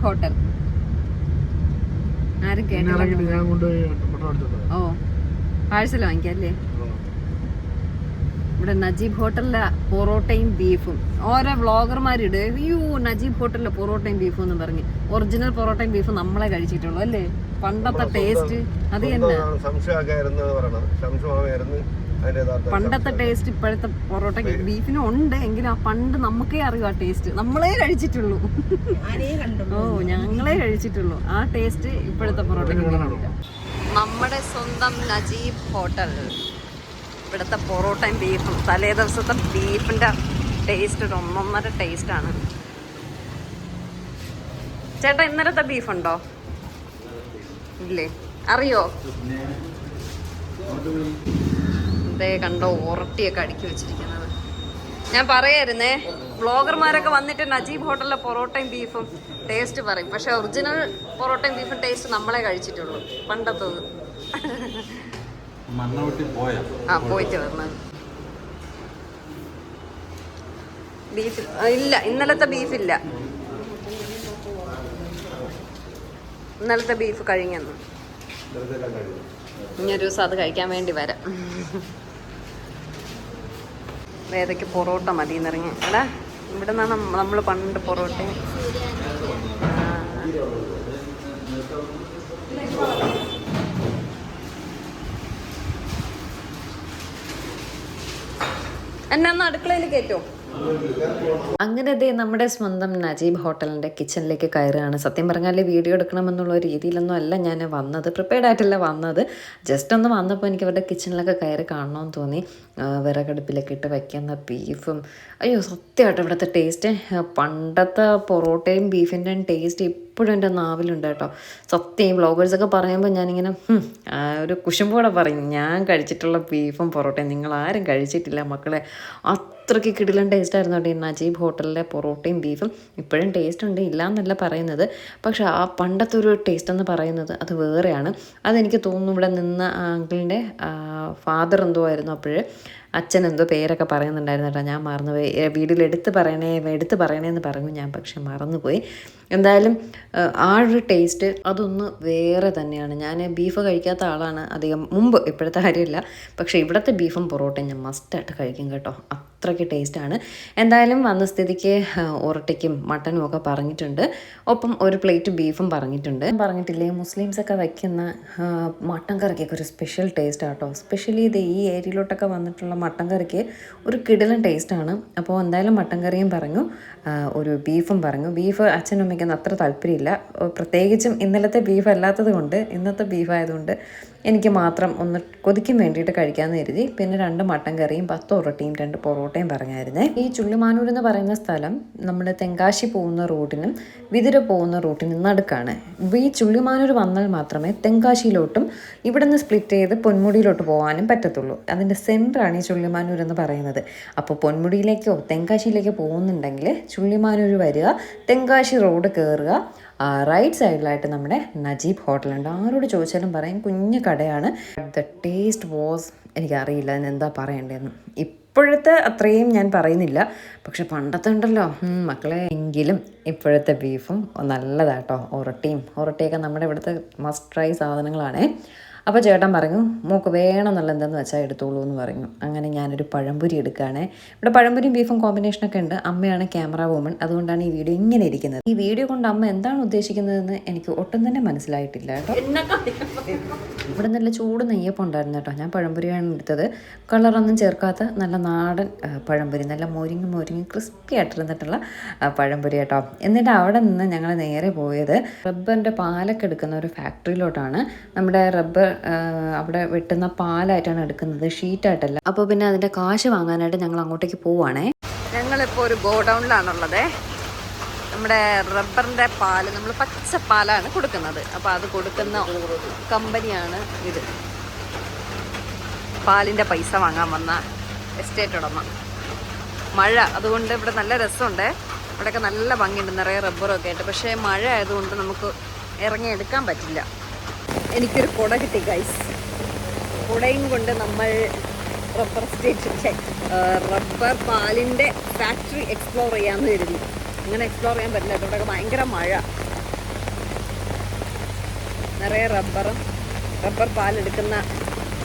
Speaker 2: ഹോട്ടൽ ആരും കേട്ടില്ല. ഓ, പാഴ്സൽ വാങ്ങിക്കല്ലേ? ഇവിടെ നജീബ് ഹോട്ടലിലെ പൊറോട്ടയും ബീഫും ഓരോ വ്ളോഗർമാരിട്, അയ്യോ നജീബ് ഹോട്ടലിലെ പൊറോട്ടയും ബീഫും എന്ന് പറഞ്ഞ്. ഒറിജിനൽ പൊറോട്ടയും ബീഫും നമ്മളെ കഴിച്ചിട്ടുള്ളൂ അല്ലേ? പണ്ടത്തെ ടേസ്റ്റ് അത് തന്നെ. പണ്ടത്തെ ടേസ്റ്റ് ഇപ്പോഴത്തെ പൊറോട്ട ബീഫിനും ഉണ്ട് എങ്കിലും ആ പണ്ട് നമുക്കേ അറിയൂ ആ ടേസ്റ്റ്. നമ്മളെ കഴിച്ചിട്ടുള്ളൂ. ഓ, ഞങ്ങളെ കഴിച്ചിട്ടുള്ളൂ. ആ ടേസ്റ്റ് ഇപ്പോഴത്തെ പൊറോട്ടയ്ക്ക് കിട്ടില്ല. നമ്മുടെ സ്വന്തം നജീബ് ഹോട്ടൽ. ഇവിടുത്തെ പൊറോട്ടയും ബീഫും, തലേ ദിവസത്തെ ബീഫിൻ്റെ ടേസ്റ്റ് ഒരു ഒന്നൊന്നര ടേസ്റ്റാണ്. ചേട്ടാ, ഇന്നലത്തെ ബീഫുണ്ടോ? ഇല്ലേ? അറിയോ? ഇതേ കണ്ടോ, ഉറട്ടിയൊക്കെ അടുക്കി വെച്ചിരിക്കുന്നത്. ഞാൻ പറയായിരുന്നേ, വ്ളോഗർമാരൊക്കെ വന്നിട്ട് നജീബ് ഹോട്ടലിലെ പൊറോട്ടയും ബീഫും ടേസ്റ്റ് പറയും. പക്ഷെ ഒറിജിനൽ പൊറോട്ടയും ബീഫും ടേസ്റ്റ് നമ്മളെ കഴിച്ചിട്ടുള്ളൂ, പണ്ടത്തത്. പോയിട്ട് വരണം. ബീഫ് ഇല്ല, ഇന്നലത്തെ ബീഫില്ല. ഇന്നലത്തെ ബീഫ് കഴിഞ്ഞെന്ന്. ഇനി ഒരു ദിവസം അത് കഴിക്കാൻ വേണ്ടി വരാം. വേദയ്ക്ക് പൊറോട്ട മതി എന്നിറങ്ങി. എടാ, ഇവിടെ നിന്നാണ് നമ്മൾ പണ്ട് പൊറോട്ടയും. എന്നെ ഒന്ന് അടുക്കളയിൽ കയറ്റോ? അങ്ങനെ ദേ നമ്മുടെ സ്വന്തം നജീബ് ഹോട്ടലിൻ്റെ കിച്ചണിലേക്ക് കയറുകയാണ്. സത്യം പറഞ്ഞാൽ വീഡിയോ എടുക്കണമെന്നുള്ള രീതിയിലൊന്നും അല്ല ഞാൻ വന്നത്, പ്രിപ്പയർഡ് ആയിട്ടല്ല വന്നത്. ജസ്റ്റ് ഒന്ന് വന്നപ്പോൾ എനിക്ക് അവരുടെ കിച്ചണിലൊക്കെ കയറി കാണണമെന്ന് തോന്നി. വിറകടുപ്പിലൊക്കെ ഇട്ട് വയ്ക്കുന്ന ബീഫും, അയ്യോ സത്യമായിട്ട് ഇവിടുത്തെ ടേസ്റ്റ് പണ്ടത്തെ പൊറോട്ടയും ബീഫിൻ്റെയും ടേസ്റ്റ് ഇപ്പോഴും എൻ്റെ നാവിലുണ്ട് കേട്ടോ. സത്യം വ്ളോഗേഴ്സൊക്കെ പറയുമ്പോൾ ഞാനിങ്ങനെ ഒരു കുശുമ്പോടെ പറയും, ഞാൻ കഴിച്ചിട്ടുള്ള ബീഫും പൊറോട്ടയും നിങ്ങൾ ആരും കഴിച്ചിട്ടില്ല മക്കളെ. അത്രയ്ക്ക് കിടിലൻ ടേസ്റ്റായിരുന്നു കേട്ടോ ഈ നജീബ് ഹോട്ടലിലെ പൊറോട്ടയും ബീഫും. ഇപ്പോഴും ടേസ്റ്റ് ഉണ്ട്, ഇല്ല എന്നല്ല പറയുന്നത്. പക്ഷെ ആ പണ്ടത്തെ ഒരു ടേസ്റ്റ് എന്ന് പറയുന്നത് അത് വേറെയാണ്. അതെനിക്ക് തോന്നുന്നു ഇവിടെ നിന്ന അങ്കിളിൻ്റെ ഫാദർ എന്തോ ആയിരുന്നു അപ്പോൾ അച്ഛൻ എന്തോ പേരൊക്കെ പറയുന്നുണ്ടായിരുന്നു കേട്ടോ. ഞാൻ മറന്നുപോയി. വീഡിയോയിൽ എടുത്ത് പറയണേന്ന് പറഞ്ഞു ഞാൻ, പക്ഷെ മറന്നുപോയി. എന്തായാലും ആ ഒരു ടേസ്റ്റ് അതൊന്ന് വേറെ തന്നെയാണ്. ഞാൻ ബീഫ് കഴിക്കാത്ത ആളാണ് അധികം മുമ്പ്, ഇപ്പോഴത്തെ കാര്യമില്ല. പക്ഷേ ഇവിടുത്തെ ബീഫും പൊറോട്ടയും ഞാൻ മസ്റ്റായിട്ട് കഴിക്കും കേട്ടോ. അത്രയ്ക്ക് ടേസ്റ്റാണ്. എന്തായാലും വന്ന സ്ഥിതിക്ക് ഒറട്ടിക്കും മട്ടനും ഒക്കെ പറഞ്ഞിട്ടുണ്ട്. ഒപ്പം ഒരു പ്ലേറ്റ് ബീഫും പറഞ്ഞിട്ടുണ്ട്. പറഞ്ഞിട്ടില്ലേ, മുസ്ലിംസൊക്കെ വയ്ക്കുന്ന മട്ടൻ കറിക്കൊക്കെ ഒരു സ്പെഷ്യൽ ടേസ്റ്റ് ആട്ടോ. സ്പെഷ്യലി ഇത് ഈ ഏരിയയിലോട്ടൊക്കെ വന്നിട്ടുള്ള മട്ടൻ കറിക്ക് ഒരു കിടിലൻ ടേസ്റ്റാണ്. അപ്പോൾ എന്തായാലും മട്ടൻ കറിയും പറഞ്ഞു, ഒരു ബീഫും പറഞ്ഞു. ബീഫ് അച്ഛനും അമ്മയ്ക്കൊന്നും അത്ര താല്പര്യമില്ല, പ്രത്യേകിച്ചും ഇന്നലത്തെ ബീഫ് അല്ലാത്തത് കൊണ്ട്. ഇന്നത്തെ ബീഫായതുകൊണ്ട് എനിക്ക് മാത്രം ഒന്ന് കൊതിക്കും വേണ്ടിയിട്ട് കഴിക്കാമെന്ന് കരുതി. പിന്നെ 2 മട്ടൻ കറിയും 10 ഒറട്ടിയും 2 പൊറോട്ടയും പറഞ്ഞായിരുന്നേ. ഈ ചുള്ളിമാനൂർ എന്ന് പറയുന്ന സ്ഥലം നമ്മുടെ തെങ്കാശി പോകുന്ന റൂട്ടിനും വിതുര പോകുന്ന റൂട്ടിനും നടുക്കാണ്. ഈ ചുള്ളിമാനൂർ വന്നാൽ മാത്രമേ തെങ്കാശിയിലോട്ടും ഇവിടെ നിന്ന് സ്പ്ലിറ്റ് ചെയ്ത് പൊന്മുടിയിലോട്ട് പോകാനും പറ്റത്തുള്ളൂ. അതിൻ്റെ സെൻറ്ററാണ് ഈ ചുള്ളിമാനൂർ എന്ന് പറയുന്നത്. അപ്പോൾ പൊന്മുടിയിലേക്കോ തെങ്കാശിയിലേക്കോ പോകുന്നുണ്ടെങ്കിൽ ചുള്ളിമാനൂർ വരിക, തെങ്കാശി റോഡ് കയറുക. റൈറ്റ് സൈഡിലായിട്ട് നമ്മുടെ നജീബ് ഹോട്ടലുണ്ട്. ആരോട് ചോദിച്ചാലും പറയും കുഞ്ഞു കടയാണ്. ദ ടേസ്റ്റ് വാസ്, എനിക്കറിയില്ല അതിനെന്താ പറയേണ്ടതെന്ന്. ഇപ്പോഴത്തെ അത്രയും ഞാൻ പറയുന്നില്ല, പക്ഷെ പണ്ടത്തെ ഉണ്ടല്ലോ മക്കളെ. എങ്കിലും ഇപ്പോഴത്തെ ബീഫും നല്ലതാട്ടോ. ഒറട്ടിയൊക്കെ നമ്മുടെ ഇവിടുത്തെ മസ്റ്റ് ട്രൈ സാധനങ്ങളാണേ. അപ്പോൾ ചേട്ടൻ പറഞ്ഞു മോക്ക് വേണമെന്നുള്ള എന്താണെന്ന് വെച്ചാൽ എടുത്തോളൂ എന്ന് പറഞ്ഞു. അങ്ങനെ ഞാനൊരു പഴംപൊരി എടുക്കുകയാണേ. ഇവിടെ പഴംപൊരിയും ബീഫും കോമ്പിനേഷനൊക്കെ ഉണ്ട്. അമ്മയാണ് ക്യാമറ വുമൺ, അതുകൊണ്ടാണ് ഈ വീഡിയോ ഇങ്ങനെ ഇരിക്കുന്നത്. ഈ വീഡിയോ കൊണ്ട് അമ്മ എന്താണ് ഉദ്ദേശിക്കുന്നതെന്ന് എനിക്ക് ഒട്ടും തന്നെ മനസ്സിലായിട്ടില്ല കേട്ടോ. ഇവിടെ നല്ല ചൂട് നെയ്യപ്പം ഉണ്ടായിരുന്നു കേട്ടോ. ഞാൻ പഴംപൊരിയാണ് എടുത്തത്. കളറൊന്നും ചേർക്കാത്ത നല്ല നാടൻ പഴംപൊരി, നല്ല മൊരിങ്ങ് ക്രിസ്പി ആയിട്ടിരുന്നിട്ടുള്ള പഴംപൊരി കേട്ടോ. എന്നിട്ട് അവിടെ നിന്ന് ഞങ്ങൾ നേരെ പോയത് റബ്ബറിൻ്റെ പാലൊക്കെ എടുക്കുന്ന ഒരു ഫാക്ടറിയിലോട്ടാണ്. നമ്മുടെ റബ്ബർ അവിടെ വെട്ടുന്ന പാലായിട്ടാണ് എടുക്കുന്നത്, ഷീറ്റായിട്ടല്ല. അപ്പോൾ പിന്നെ അതിൻ്റെ കാശ് വാങ്ങാനായിട്ട് ഞങ്ങൾ അങ്ങോട്ടേക്ക് പോവുകയാണേ. ഞങ്ങളിപ്പോൾ ഒരു ഗോഡൗണിലാണുള്ളത്. നമ്മുടെ റബ്ബറിൻ്റെ പാല് നമ്മൾ പച്ച പാലാണ് കൊടുക്കുന്നത്. അപ്പോൾ അത് കൊടുക്കുന്ന കമ്പനിയാണ് ഇത്. പാലിൻ്റെ പൈസ വാങ്ങാൻ വന്ന എസ്റ്റേറ്റ് ഉടമ. മഴ അതുകൊണ്ട് ഇവിടെ നല്ല രസമുണ്ട്. ഇവിടെയൊക്കെ നല്ല ഭംഗിയുണ്ട്, നിറയെ റബ്ബറൊക്കെ ആയിട്ട്. പക്ഷേ മഴ ആയതുകൊണ്ട് നമുക്ക് ഇറങ്ങിയെടുക്കാൻ പറ്റില്ല. എനിക്കൊരു കുട കിട്ടി ഗൈസ്. കുടയും കൊണ്ട് നമ്മൾ റബ്ബർ റബ്ബർ പാലിൻ്റെ ഫാക്ടറി എക്സ്പ്ലോർ ചെയ്യാമെന്ന് കരുതി. അങ്ങനെ എക്സ്പ്ലോർ ചെയ്യാൻ പറ്റില്ല, ഇവിടെയൊക്കെ ഭയങ്കര മഴ. നിറയെ റബ്ബർ പാലെടുക്കുന്ന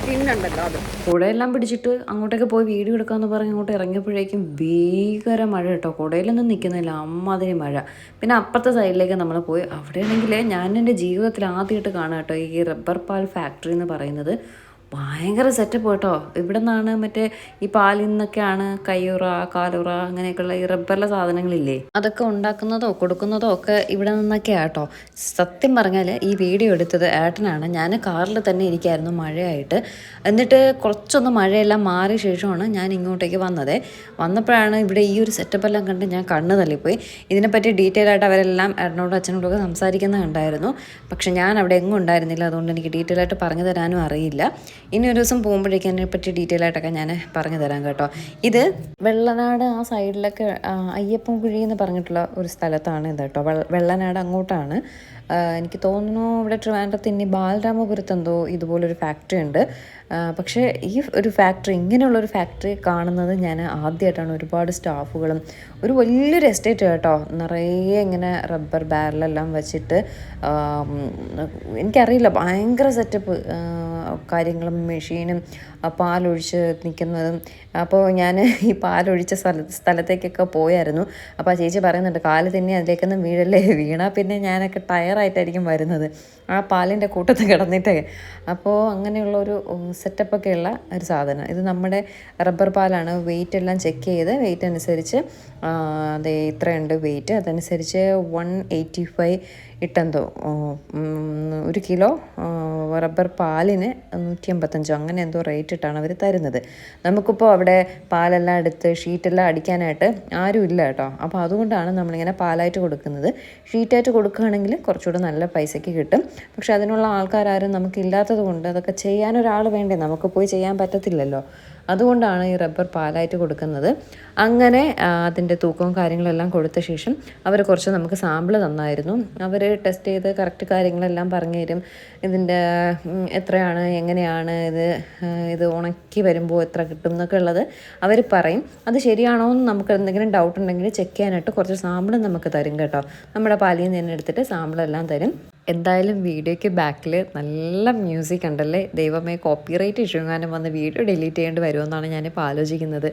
Speaker 2: ടിന്നുണ്ടല്ലോ അത്. കുടയെല്ലാം പിടിച്ചിട്ട് അങ്ങോട്ടേക്ക് പോയി വീഡിയോ എടുക്കാമെന്ന് പറഞ്ഞ് അങ്ങോട്ട് ഇറങ്ങിയപ്പോഴേക്കും ഭീകര മഴ കേട്ടോ. കുടയിലൊന്നും നിൽക്കുന്നില്ല, അമ്മാതിരി മഴ. പിന്നെ അപ്പുറത്തെ സൈഡിലേക്ക് നമ്മൾ പോയി. അവിടെയാണെങ്കിൽ ഞാൻ എൻ്റെ ജീവിതത്തിൽ ആദ്യമായിട്ട് കാണാം കേട്ടോ ഈ റബ്ബർ പാൽ ഫാക്ടറി എന്ന് പറയുന്നത്. ഭയങ്കര സെറ്റപ്പ് കേട്ടോ. ഇവിടെ നിന്നാണ് മറ്റേ ഈ പാലിൽ നിന്നൊക്കെയാണ് കയ്യുറ, കാലുറ അങ്ങനെയൊക്കെയുള്ള ഈ റബ്ബറിലെ സാധനങ്ങളില്ലേ, അതൊക്കെ ഉണ്ടാക്കുന്നതോ കൊടുക്കുന്നതോ ഒക്കെ ഇവിടെ നിന്നൊക്കെയാണ് കേട്ടോ. സത്യം പറഞ്ഞാൽ ഈ വീഡിയോ എടുത്തത് ഏട്ടനാണ്. ഞാൻ കാറിൽ തന്നെ ഇരിക്കായിരുന്നു മഴയായിട്ട്. എന്നിട്ട് കുറച്ചൊന്ന് മഴയെല്ലാം മാറിയ ശേഷമാണ് ഞാൻ ഇങ്ങോട്ടേക്ക് വന്നത്. വന്നപ്പോഴാണ് ഇവിടെ ഈ ഒരു സെറ്റപ്പെല്ലാം കണ്ട് ഞാൻ കണ്ണ് തള്ളിപ്പോയി. ഇതിനെപ്പറ്റി ഡീറ്റെയിൽ ആയിട്ട് അവരെല്ലാം ഏട്ടനോടും അച്ഛനോടൊക്കെ സംസാരിക്കുന്നത് കണ്ടായിരുന്നു. പക്ഷെ ഞാൻ അവിടെ എങ്ങും ഉണ്ടായിരുന്നില്ല, അതുകൊണ്ട് എനിക്ക് ഡീറ്റെയിൽ ആയിട്ട് പറഞ്ഞു തരാനും അറിയില്ല. ഇനി ഒരു ദിവസം പോകുമ്പോഴേക്കും അതിനെപ്പറ്റി ഡീറ്റെയിൽ ആയിട്ടൊക്കെ ഞാൻ പറഞ്ഞു തരാം കേട്ടോ. ഇത് വെള്ളനാട് ആ സൈഡിലൊക്കെ അയ്യപ്പൻ കുഴി എന്ന് പറഞ്ഞിട്ടുള്ള ഒരു സ്ഥലത്താണ് ഇത് കേട്ടോ. വെള്ളനാട് അങ്ങോട്ടാണ്. എനിക്ക് തോന്നുന്നു ഇവിടെ ട്രിവാൻഡ്രത്ത് ഇനി ബാലരാമപുരത്ത് എന്തോ ഇതുപോലൊരു ഫാക്ടറി ഉണ്ട്. പക്ഷേ ഈ ഒരു ഫാക്ടറി, ഇങ്ങനെയുള്ളൊരു ഫാക്ടറി കാണുന്നത് ഞാൻ ആദ്യമായിട്ടാണ്. ഒരുപാട് സ്റ്റാഫുകളും ഒരു വലിയൊരു എസ്റ്റേറ്റ് കേട്ടോ. നിറയെ ഇങ്ങനെ റബ്ബർ ബാരലെല്ലാം വെച്ചിട്ട്, എനിക്കറിയില്ല, ഭയങ്കര സെറ്റപ്പ് കാര്യങ്ങളും മെഷീനും പാലൊഴിച്ച് നിൽക്കുന്നതും. അപ്പോൾ ഞാൻ ഈ പാലൊഴിച്ച സ്ഥലത്തേക്കൊക്കെ പോയായിരുന്നു. അപ്പോൾ ആ ചേച്ചി പറയുന്നുണ്ട് കാല് തന്നെ അതിലേക്കൊന്നും വീഴല്ലേ, വീണാൽ പിന്നെ ഞാനൊക്കെ ടയറായിട്ടായിരിക്കും വരുന്നത് ആ പാലിൻ്റെ കൂട്ടത്തിൽ കിടന്നിട്ട്. അപ്പോൾ അങ്ങനെയുള്ളൊരു സെറ്റപ്പൊക്കെയുള്ള ഒരു സാധനം. ഇത് നമ്മുടെ റബ്ബർ പാലാണ്. വെയിറ്റ് എല്ലാം ചെക്ക് ചെയ്ത് വെയിറ്റ് അനുസരിച്ച് അതെ ഇത്രയുണ്ട് വെയിറ്റ്, അതനുസരിച്ച് 185 ഇട്ടെന്തോ 1 കിലോ റബ്ബർ പാലിന് 185 അങ്ങനെ എന്തോ റേറ്റ് ഇട്ടാണ് അവർ തരുന്നത്. നമുക്കിപ്പോൾ അവിടെ പാലെല്ലാം എടുത്ത് ഷീറ്റെല്ലാം അടിക്കാനായിട്ട് ആരും ഇല്ല കേട്ടോ. അപ്പോൾ അതുകൊണ്ടാണ് നമ്മളിങ്ങനെ പാലായിട്ട് കൊടുക്കുന്നത്. ഷീറ്റായിട്ട് കൊടുക്കുകയാണെങ്കിൽ കുറച്ചുകൂടെ നല്ല പൈസയ്ക്ക് കിട്ടും. പക്ഷെ അതിനുള്ള ആൾക്കാരും നമുക്കില്ലാത്തത് കൊണ്ട് അതൊക്കെ ചെയ്യാനൊരാൾ വേണ്ടേ, നമുക്ക് പോയി ചെയ്യാൻ പറ്റത്തില്ലല്ലോ. അതുകൊണ്ടാണ് ഈ റബ്ബർ പാലായിട്ട് കൊടുക്കുന്നത്. അങ്ങനെ അതിൻ്റെ തൂക്കവും കാര്യങ്ങളെല്ലാം കൊടുത്ത ശേഷം അവർ കുറച്ച് നമുക്ക് സാമ്പിൾ തന്നായിരുന്നു. അവർ ടെസ്റ്റ് ചെയ്ത് കറക്റ്റ് കാര്യങ്ങളെല്ലാം പറഞ്ഞു തരും. ഇതിൻ്റെ എത്രയാണ്, എങ്ങനെയാണ് ഇത് ഉണക്കി വരുമ്പോൾ എത്ര കിട്ടും എന്നൊക്കെ ഉള്ളത് അവർ പറയും. അത് ശരിയാണോ എന്ന് നമുക്ക് എന്തെങ്കിലും ഡൗട്ട് ഉണ്ടെങ്കിൽ ചെക്ക് ചെയ്യാനായിട്ട് കുറച്ച് സാമ്പിൾ നമുക്ക് തരും കേട്ടോ. നമ്മുടെ പാലിൽ നിന്ന് തന്നെ എടുത്തിട്ട് സാമ്പിളെല്ലാം തരും. എന്തായാലും വീഡിയോയ്ക്ക് ബാക്കിൽ നല്ല മ്യൂസിക് ഉണ്ടല്ലേ. ദൈവമേ, കോപ്പിറൈറ്റ് ഇഷ്യൂ എങ്ങാനും വന്ന് വീഡിയോ ഡിലീറ്റ് ചെയ്യേണ്ടി വരുമെന്നാണ് ഞാനിപ്പോൾ ആലോചിക്കുന്നത്.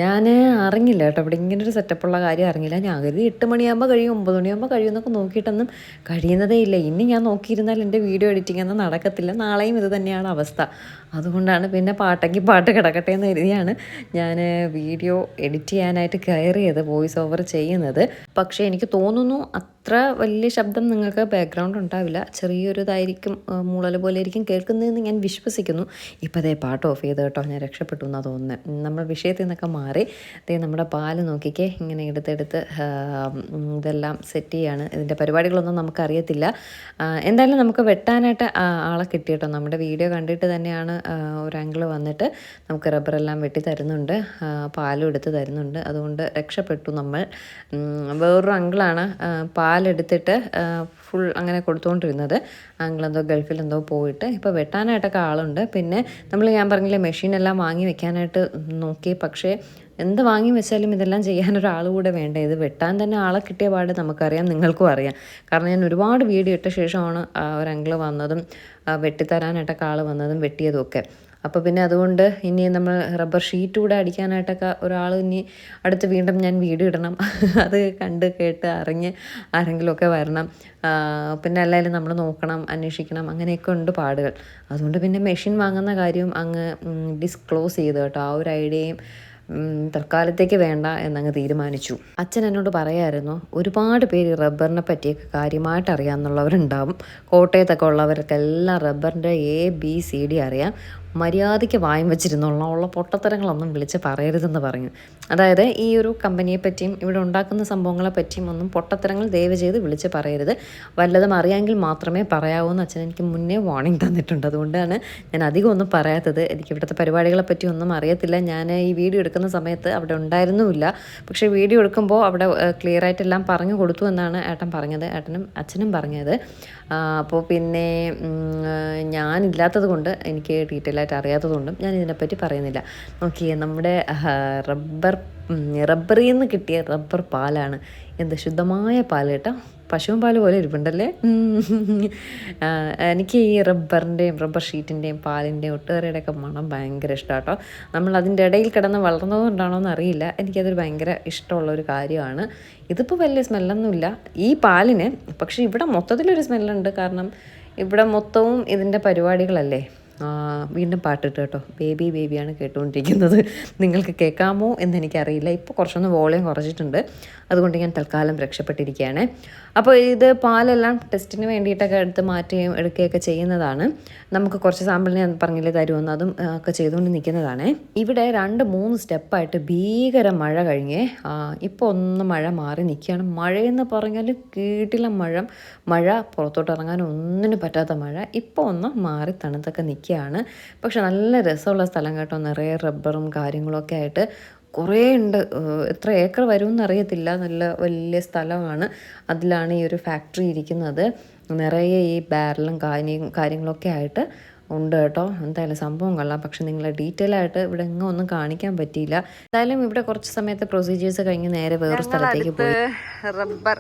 Speaker 2: ഞാൻ അറിഞ്ഞില്ല കേട്ടോ, ഇവിടെ ഇങ്ങനൊരു സെറ്റപ്പുള്ള കാര്യം അറിഞ്ഞില്ല. ഞാൻ കരുതി 8 മണിയാകുമ്പോൾ കഴിയും, 9 മണിയാകുമ്പോൾ കഴിയും എന്നൊക്കെ നോക്കിയിട്ടൊന്നും കഴിയുന്നതേ ഇല്ല. ഇനി ഞാൻ നോക്കിയിരുന്നാൽ എൻ്റെ വീഡിയോ എഡിറ്റിംഗ് ഒന്നും നടക്കത്തില്ല. നാളെയും ഇത് തന്നെയാണ് അവസ്ഥ. അതുകൊണ്ടാണ് പിന്നെ പാട്ടെങ്കിൽ പാട്ട് കിടക്കട്ടെ എന്ന് കരുതിയാണ് ഞാൻ വീഡിയോ എഡിറ്റ് ചെയ്യാനായിട്ട് കയറിയത്, വോയിസ് ഓവർ ചെയ്യുന്നത്. പക്ഷേ എനിക്ക് തോന്നുന്നു അത്ര വലിയ ശബ്ദം നിങ്ങൾക്ക് ബാക്ക്ഗ്രൗണ്ട് ഉണ്ടാവില്ല. ചെറിയൊരു ഇതായിരിക്കും, മൂളൽ പോലെ ആയിരിക്കും കേൾക്കുന്നതെന്ന് ഞാൻ വിശ്വസിക്കുന്നു. ഇപ്പോൾ അതേ പാട്ട് ഓഫ് ചെയ്ത് കേട്ടോ, ഞാൻ രക്ഷപ്പെട്ടു എന്നാണ് തോന്നുന്നത്. നമ്മൾ വിഷയത്തിൽ നിന്നൊക്കെ മാറി നമ്മുടെ പാല് നോക്കിക്കേ, ഇങ്ങനെ എടുത്തെടുത്ത് ഇതെല്ലാം സെറ്റ് ചെയ്യാണ്. ഇതിൻ്റെ പരിപാടികളൊന്നും നമുക്കറിയത്തില്ല. എന്തായാലും നമുക്ക് വെട്ടാനായിട്ട് ആളെ കിട്ടി കേട്ടോ. നമ്മുടെ വീഡിയോ കണ്ടിട്ട് തന്നെയാണ് ഒരു ആംഗിൾ വന്നിട്ട് നമുക്ക് റബ്ബറെല്ലാം വെട്ടി തരുന്നുണ്ട്, പാലും എടുത്ത് തരുന്നുണ്ട്. അതുകൊണ്ട് രക്ഷപ്പെട്ടു നമ്മൾ. വേറൊരു അങ്കിളാണ് പാലെടുത്തിട്ട് ഫുൾ അങ്ങനെ കൊടുത്തുകൊണ്ടിരുന്നത്. അങ്കിളെന്തോ ഗൾഫിലെന്തോ പോയിട്ട് ഇപ്പോൾ വെട്ടാനായിട്ടൊക്കെ ആളുണ്ട്. പിന്നെ ഞാൻ പറഞ്ഞില്ലേ, മെഷീനെല്ലാം വാങ്ങി വെക്കാനായിട്ട് നോക്കി. പക്ഷേ എന്ത് വാങ്ങി വെച്ചാലും ഇതെല്ലാം ചെയ്യാനൊരാൾ കൂടെ വേണ്ടേ. ഇത് വെട്ടാൻ തന്നെ ആളെ കിട്ടിയ പാട് നമുക്കറിയാം, നിങ്ങൾക്കും അറിയാം. കാരണം ഞാൻ ഒരുപാട് വീഡിയോ ഇട്ട ശേഷമാണ് ഒരു അങ്കിള് വന്നതും വെട്ടിത്തരാനായിട്ടൊക്കെ ആൾ വന്നതും വെട്ടിയതും ഒക്കെ. അപ്പോൾ പിന്നെ അതുകൊണ്ട് ഇനി നമ്മൾ റബ്ബർ ഷീറ്റ് കൂടെ അടിക്കാനായിട്ടൊക്കെ ഒരാൾ ഇനി അടുത്ത് വീണ്ടും ഞാൻ വീഡിയോ ഇടണം. അത് കണ്ട് കേട്ട് അറിഞ്ഞ് ആരെങ്കിലുമൊക്കെ വരണം. പിന്നെ എല്ലാവരും നമ്മൾ നോക്കണം, അന്വേഷിക്കണം, അങ്ങനെയൊക്കെ ഉണ്ട് പാടുകൾ. അതുകൊണ്ട് പിന്നെ മെഷീൻ വാങ്ങുന്ന കാര്യം അങ്ങ് ഡിസ്ക്ലോസ് ചെയ്തു കേട്ടോ. ആ ഒരു ഐഡിയയും തൽക്കാലത്തേക്ക് വേണ്ട എന്നങ്ങ് തീരുമാനിച്ചു. അച്ഛൻ എന്നോട് പറയായിരുന്നു, ഒരുപാട് പേര് റബ്ബറിനെ പറ്റിയൊക്കെ കാര്യമായിട്ട് അറിയാമെന്നുള്ളവരുണ്ടാവും. കോട്ടയത്തൊക്കെ ഉള്ളവർക്കെല്ലാം റബ്ബറിൻ്റെ ABCD അറിയാം. മര്യാദയ്ക്ക് വായും വെച്ചിരുന്നുള്ള പൊട്ടത്തരങ്ങളൊന്നും വിളിച്ച് പറയരുതെന്ന് പറഞ്ഞു. അതായത് ഈ ഒരു കമ്പനിയെ പറ്റിയും ഇവിടെ ഉണ്ടാക്കുന്ന സംഭവങ്ങളെ പറ്റിയും ഒന്നും പൊട്ടത്തരങ്ങൾ ദയവ് ചെയ്ത് വിളിച്ച് പറയരുത്. വല്ലതും അറിയാമെങ്കിൽ മാത്രമേ പറയാവൂ എന്ന് അച്ഛൻ എനിക്ക് മുന്നേ വാർണിംഗ് തന്നിട്ടുണ്ട്. അതുകൊണ്ടാണ് ഞാൻ അധികം ഒന്നും പറയാത്തത്. എനിക്ക് ഇവിടുത്തെ പരിപാടികളെ പറ്റി ഒന്നും അറിയത്തില്ല. ഞാൻ ഈ വീഡിയോ എടുക്കുന്ന സമയത്ത് അവിടെ ഉണ്ടായിരുന്നുമില്ല. പക്ഷേ വീഡിയോ എടുക്കുമ്പോൾ അവിടെ ക്ലിയർ ആയിട്ടെല്ലാം പറഞ്ഞു കൊടുത്തു എന്നാണ് ഏട്ടൻ പറഞ്ഞത്, ഏട്ടനും അച്ഛനും പറഞ്ഞത്. അപ്പോൾ പിന്നെ ഞാനില്ലാത്തത് കൊണ്ട്, എനിക്ക് ഡീറ്റെയിൽ ആയിട്ട് അറിയാത്തതുകൊണ്ടും ഞാൻ ഇതിനെപ്പറ്റി പറയുന്നില്ല. നോക്കിയേ, നമ്മുടെ റബ്ബറിൽ നിന്ന് കിട്ടിയ റബ്ബർ പാലാണ്. എന്ത് ശുദ്ധമായ പാൽ കേട്ടോ, പശുവും പാൽ പോലെ ഇരിപ്പുണ്ടല്ലേ. എനിക്ക് ഈ റബ്ബർ ഷീറ്റിൻ്റെയും പാലിൻ്റെയും ഒട്ടുകറിയുടെയൊക്കെ മണം ഭയങ്കര ഇഷ്ടമാണ് കേട്ടോ. നമ്മൾ അതിൻ്റെ ഇടയിൽ കിടന്ന് വളർന്നതുകൊണ്ടാണോ എന്നറിയില്ല, എനിക്കതൊരു ഭയങ്കര ഇഷ്ടമുള്ളൊരു കാര്യമാണ്. ഇതിപ്പോൾ വലിയ സ്മെല്ലൊന്നുമില്ല ഈ പാലിന്, പക്ഷേ ഇവിടെ മൊത്തത്തിലൊരു സ്മെല്ലുണ്ട്. കാരണം ഇവിടെ മൊത്തവും ഇതിൻ്റെ പരിപാടികളല്ലേ. വീണ്ടും പാട്ടിട്ട് കേട്ടോ, ബേബിയാണ് കേട്ടുകൊണ്ടിരിക്കുന്നത്. നിങ്ങൾക്ക് കേൾക്കാമോ എന്നെനിക്കറിയില്ല. ഇപ്പോൾ കുറച്ചൊന്ന് വോളിയം കുറച്ചിട്ടുണ്ട്, അതുകൊണ്ട് ഞാൻ തൽക്കാലം രക്ഷപ്പെട്ടിരിക്കുകയാണ്. അപ്പോൾ ഇത് പാലെല്ലാം ടെസ്റ്റിന് വേണ്ടിയിട്ടൊക്കെ എടുത്ത് മാറ്റുകയും എടുക്കുകയൊക്കെ ചെയ്യുന്നതാണ്. നമുക്ക് കുറച്ച് സാമ്പിളിന് ഞാൻ പറഞ്ഞില്ലേ തരുമെന്ന്, അതും ഒക്കെ ചെയ്തുകൊണ്ട് നിൽക്കുന്നതാണ്. ഇവിടെ 2-3 സ്റ്റെപ്പായിട്ട് ഭീകര മഴ കഴിഞ്ഞ് ഇപ്പോൾ ഒന്ന് മഴ മാറി നിൽക്കുകയാണ്. മഴയെന്ന് പറഞ്ഞാൽ കീട്ടിലെ മഴ, പുറത്തോട്ട് ഇറങ്ങാൻ ഒന്നിനും പറ്റാത്ത മഴ. ഇപ്പോൾ ഒന്ന് മാറി തണുത്തൊക്കെ നിൽക്കുകയാണ്. പക്ഷെ നല്ല രസമുള്ള സ്ഥലം കേട്ടോ, നിറയെ റബ്ബറും കാര്യങ്ങളൊക്കെ ആയിട്ട് കുറേ ഉണ്ട്. എത്ര ഏക്കർ വരുമെന്ന് അറിയത്തില്ല. നല്ല വലിയ സ്ഥലമാണ്. അതിലാണ് ഈ ഒരു ഫാക്ടറി ഇരിക്കുന്നത്. നിറയെ ഈ ബാരലും കാര്യങ്ങളൊക്കെ ആയിട്ട് ഉണ്ട് കേട്ടോ. എന്തായാലും സംഭവം കൊള്ളാം. പക്ഷെ നിങ്ങളെ ഡീറ്റെയിൽ ആയിട്ട് ഇവിടെ എങ്ങും ഒന്നും കാണിക്കാൻ പറ്റിയില്ല. എന്തായാലും ഇവിടെ കുറച്ച് സമയത്ത് പ്രൊസീജിയേഴ്സ് കഴിഞ്ഞ് നേരെ വേറൊരു സ്ഥലത്തേക്ക് പോയി. റബ്ബർ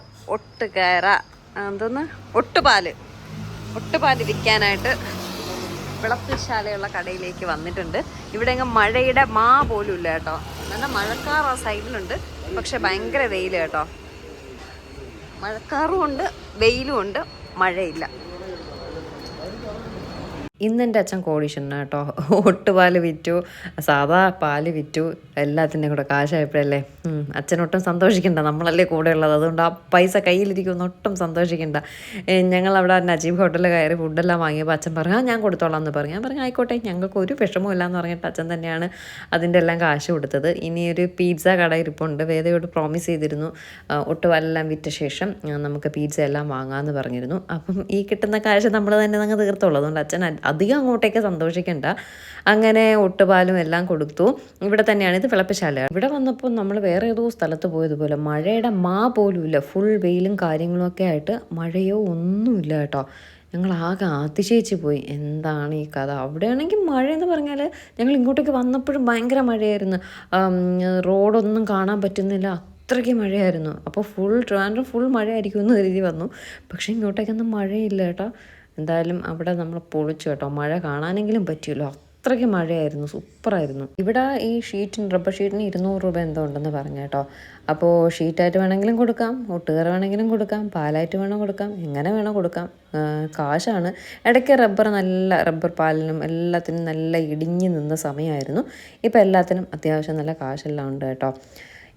Speaker 2: ഒട്ടുപാല് വിൽക്കാനായിട്ട് വിളപ്പിശാലയുള്ള കടയിലേക്ക് വന്നിട്ടുണ്ട്. ഇവിടെ എങ്ങും മഴയുടെ പോലും ഇല്ല കേട്ടോ. നല്ല മഴക്കാർ ആ സൈഡിലുണ്ട്, പക്ഷെ ഭയങ്കര വെയിൽ കേട്ടോ. മഴക്കാറും ഉണ്ട്, വെയിലും ഉണ്ട്, മഴയില്ല. ഇന്നെൻ്റെ അച്ഛൻ കോടീശ്വരനാണ് കേട്ടോ. ഒട്ടുപാല് വിറ്റു, സാധാ പാല് വിറ്റു, എല്ലാത്തിൻ്റെയും കൂടെ കാശായപ്പോഴല്ലേ. അച്ഛനൊട്ടും സന്തോഷിക്കണ്ട, നമ്മളല്ലേ കൂടെ ഉള്ളത്. അതുകൊണ്ട് ആ പൈസ കയ്യിലിരിക്കുമെന്ന് ഒട്ടും സന്തോഷിക്കണ്ട. ഞങ്ങളവിടെ നജീബ് ഹോട്ടലിൽ കയറി ഫുഡെല്ലാം വാങ്ങിയപ്പോൾ അച്ഛൻ പറഞ്ഞു, ഞാൻ കൊടുത്തോളാം എന്ന് പറഞ്ഞു. ഞാൻ പറഞ്ഞു ആയിക്കോട്ടെ, ഞങ്ങൾക്ക് ഒരു വിഷമമില്ല എന്ന് പറഞ്ഞിട്ട് അച്ഛൻ തന്നെയാണ് അതിൻ്റെ എല്ലാം കാശ് കൊടുത്തത്. ഇനി ഒരു പിസ്സ കട ഇരിപ്പുണ്ട്. വേദയോട് പ്രോമിസ് ചെയ്തിരുന്നു, ഒട്ടുപാലെല്ലാം വിറ്റ ശേഷം നമുക്ക് പിസ്സ എല്ലാം വാങ്ങാമെന്ന് പറഞ്ഞിരുന്നു. അപ്പം ഈ കിട്ടുന്ന കാശ് നമ്മൾ തന്നെ അങ്ങ് തീർത്തുള്ളൂ. അതുകൊണ്ട് അച്ഛൻ അധികം അങ്ങോട്ടേക്ക് സന്തോഷിക്കണ്ട. അങ്ങനെ ഒട്ടുപാലും എല്ലാം കൊടുത്തു. ഇവിടെ തന്നെയാണ്, ഇത് വിളപ്പിശാല. ഇവിടെ വന്നപ്പോൾ നമ്മൾ വേറെ ഏതോ സ്ഥലത്ത് പോയതുപോലെ മഴയുടെ പോലും ഇല്ല. ഫുൾ വെയിലും കാര്യങ്ങളും ഒക്കെ ആയിട്ട് മഴയോ ഒന്നുമില്ല കേട്ടോ. ഞങ്ങൾ ആകെ അതിശയിച്ച് പോയി, എന്താണ് ഈ കഥ. അവിടെയാണെങ്കിൽ മഴയെന്ന് പറഞ്ഞാൽ ഞങ്ങൾ ഇങ്ങോട്ടേക്ക് വന്നപ്പോഴും ഭയങ്കര മഴയായിരുന്നു. റോഡൊന്നും കാണാൻ പറ്റുന്നില്ല, അത്രയ്ക്ക് മഴയായിരുന്നു. അപ്പോൾ ട്രിവാൻഡ്രം ഫുൾ മഴയായിരിക്കും എന്ന് കരുതി വന്നു. പക്ഷേ ഇങ്ങോട്ടേക്കൊന്നും മഴയില്ല കേട്ടോ. എന്തായാലും അവിടെ നമ്മൾ പൊളിച്ചു കേട്ടോ. മഴ കാണാനെങ്കിലും പറ്റിയല്ലോ. അത്രയ്ക്ക് മഴയായിരുന്നു, സൂപ്പറായിരുന്നു. ഇവിടെ ഈ റബ്ബർ ഷീറ്റിന് 200 രൂപ എന്തോ ഉണ്ടെന്ന് പറഞ്ഞു കേട്ടോ. അപ്പോൾ ഷീറ്റായിട്ട് വേണമെങ്കിലും കൊടുക്കാം, ഒട്ടുകയർ വേണമെങ്കിലും കൊടുക്കാം, പാലായിട്ട് വേണം കൊടുക്കാം, എങ്ങനെ വേണം കൊടുക്കാം. കാശാണ്. ഇടയ്ക്ക് നല്ല റബ്ബർ പാലിനും എല്ലാത്തിനും നല്ല ഇടിഞ്ഞു നിന്ന സമയമായിരുന്നു. ഇപ്പോൾ എല്ലാത്തിനും അത്യാവശ്യം നല്ല കാശെല്ലാം ഉണ്ട് കേട്ടോ.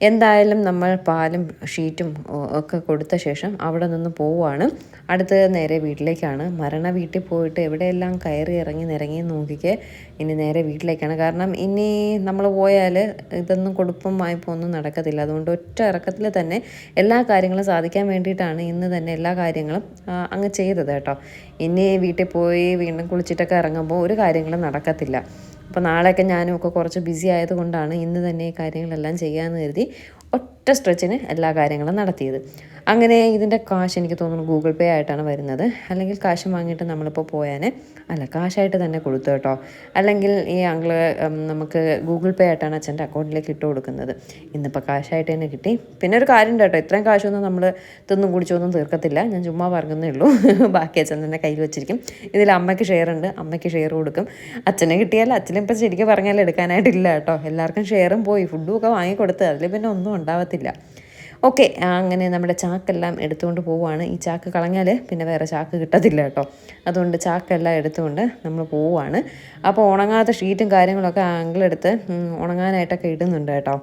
Speaker 2: എന്തായാലും നമ്മൾ പാലും ഷീറ്റും ഒക്കെ കൊടുത്ത ശേഷം അവിടെ നിന്ന് പോവുകയാണ്. അടുത്ത് നേരെ വീട്ടിലേക്കാണ്. മരണ വീട്ടിൽ പോയിട്ട് എവിടെയെല്ലാം കയറി ഇറങ്ങി നോക്കിക്കേ. ഇനി നേരെ വീട്ടിലേക്കാണ്. കാരണം ഇനി നമ്മൾ പോയാൽ ഇതൊന്നും കൊടുപ്പും വായ്പ ഒന്നും നടക്കത്തില്ല. അതുകൊണ്ട് ഒറ്റ ഇറക്കത്തിൽ തന്നെ എല്ലാ കാര്യങ്ങളും സാധിക്കാൻ വേണ്ടിയിട്ടാണ് ഇന്ന് തന്നെ എല്ലാ കാര്യങ്ങളും അങ്ങ് ചെയ്തത് കേട്ടോ. ഇനി വീട്ടിൽ പോയി വീണ്ടും കുളിച്ചിട്ടൊക്കെ ഇറങ്ങുമ്പോൾ ഒരു കാര്യങ്ങളും നടക്കത്തില്ല. അപ്പോൾ നാളെയൊക്കെ ഞാനും ഒക്കെ കുറച്ച് ബിസി ആയതുകൊണ്ടാണ് ഇന്ന് തന്നെ ഈ കാര്യങ്ങളെല്ലാം ചെയ്യാമെന്ന് കരുതി ഒറ്റ സ്ട്രെച്ചിന് എല്ലാ കാര്യങ്ങളും നടത്തിയത്. അങ്ങനെ ഇതിൻ്റെ കാശ് എനിക്ക് തോന്നുന്നു ഗൂഗിൾ പേ ആയിട്ടാണ് വരുന്നത്. അല്ലെങ്കിൽ കാശ് വാങ്ങിയിട്ട് നമ്മളിപ്പോൾ പോയാനെ കാശായിട്ട് തന്നെ കൊടുത്തു കേട്ടോ. അല്ലെങ്കിൽ ഈ അങ്കിള് നമുക്ക് ഗൂഗിൾ പേ ആയിട്ടാണ് അച്ഛൻ്റെ അക്കൗണ്ടിലേക്ക് ഇട്ട് കൊടുക്കുന്നത്. ഇന്നിപ്പോൾ കാശായിട്ട് തന്നെ കിട്ടി. പിന്നെ ഒരു കാര്യം ഉണ്ട് കേട്ടോ, ഇത്രയും കാശൊന്നും നമ്മൾ തിന്നും കുടിച്ചൊന്നും തീർക്കത്തില്ല. ഞാൻ ചുമ്മാ പറഞ്ഞതേ ഉള്ളൂ. ബാക്കി അച്ഛൻ തന്നെ കയ്യിൽ വെച്ചിരിക്കും. ഇതിൽ അമ്മയ്ക്ക് ഷെയർ ഉണ്ട്, അമ്മയ്ക്ക് ഷെയർ കൊടുക്കും. അച്ഛനെ കിട്ടിയാൽ അച്ഛനിപ്പോൾ ശരിക്കും പറഞ്ഞാൽ എടുക്കാനായിട്ടില്ല കേട്ടോ. എല്ലാവർക്കും ഷെയറും പോയി, ഫുഡും ഒക്കെ വാങ്ങിക്കൊടുത്ത് അതിൽ പിന്നെ ഒന്നും ഉണ്ടാവത്തില്ല. ഓക്കെ, അങ്ങനെ നമ്മുടെ ചാക്കെല്ലാം എടുത്തുകൊണ്ട് പോവുകയാണ്. ഈ ചാക്ക് കളഞ്ഞാൽ പിന്നെ വേറെ ചാക്ക് കിട്ടത്തില്ല കേട്ടോ. അതുകൊണ്ട് ചാക്കെല്ലാം എടുത്തുകൊണ്ട് നമ്മൾ പോവുകയാണ്. അപ്പോൾ ഉണങ്ങാത്ത ഷീറ്റും കാര്യങ്ങളൊക്കെ ആങ്കിളെടുത്ത് ഉണങ്ങാനായിട്ടൊക്കെ ഇടുന്നുണ്ട് കേട്ടോ.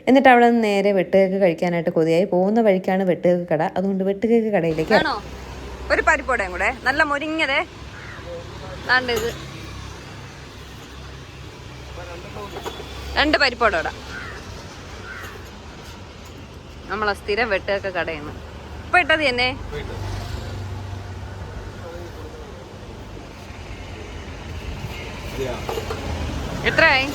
Speaker 2: എന്നിട്ട് അവിടെ നിന്ന് നേരെ വെട്ടുകേക്ക് കഴിക്കാനായിട്ട് കൊതിയായി. പോകുന്ന വഴിക്കാണ് വെട്ടുകേക്ക് കട. അതുകൊണ്ട് വെട്ടുകേക്ക് കടയിലേക്ക് ഒരു പരിപ്പോടയും കൂടെ നല്ല മുരിങ്ങതേ ഇത് 2 പരിപ്പോട നമ്മളെ സ്ഥിരം വെട്ടുകേക്ക് കടയാണ്. ഇപ്പൊ ഇട്ടത് തന്നെ എത്രയായി?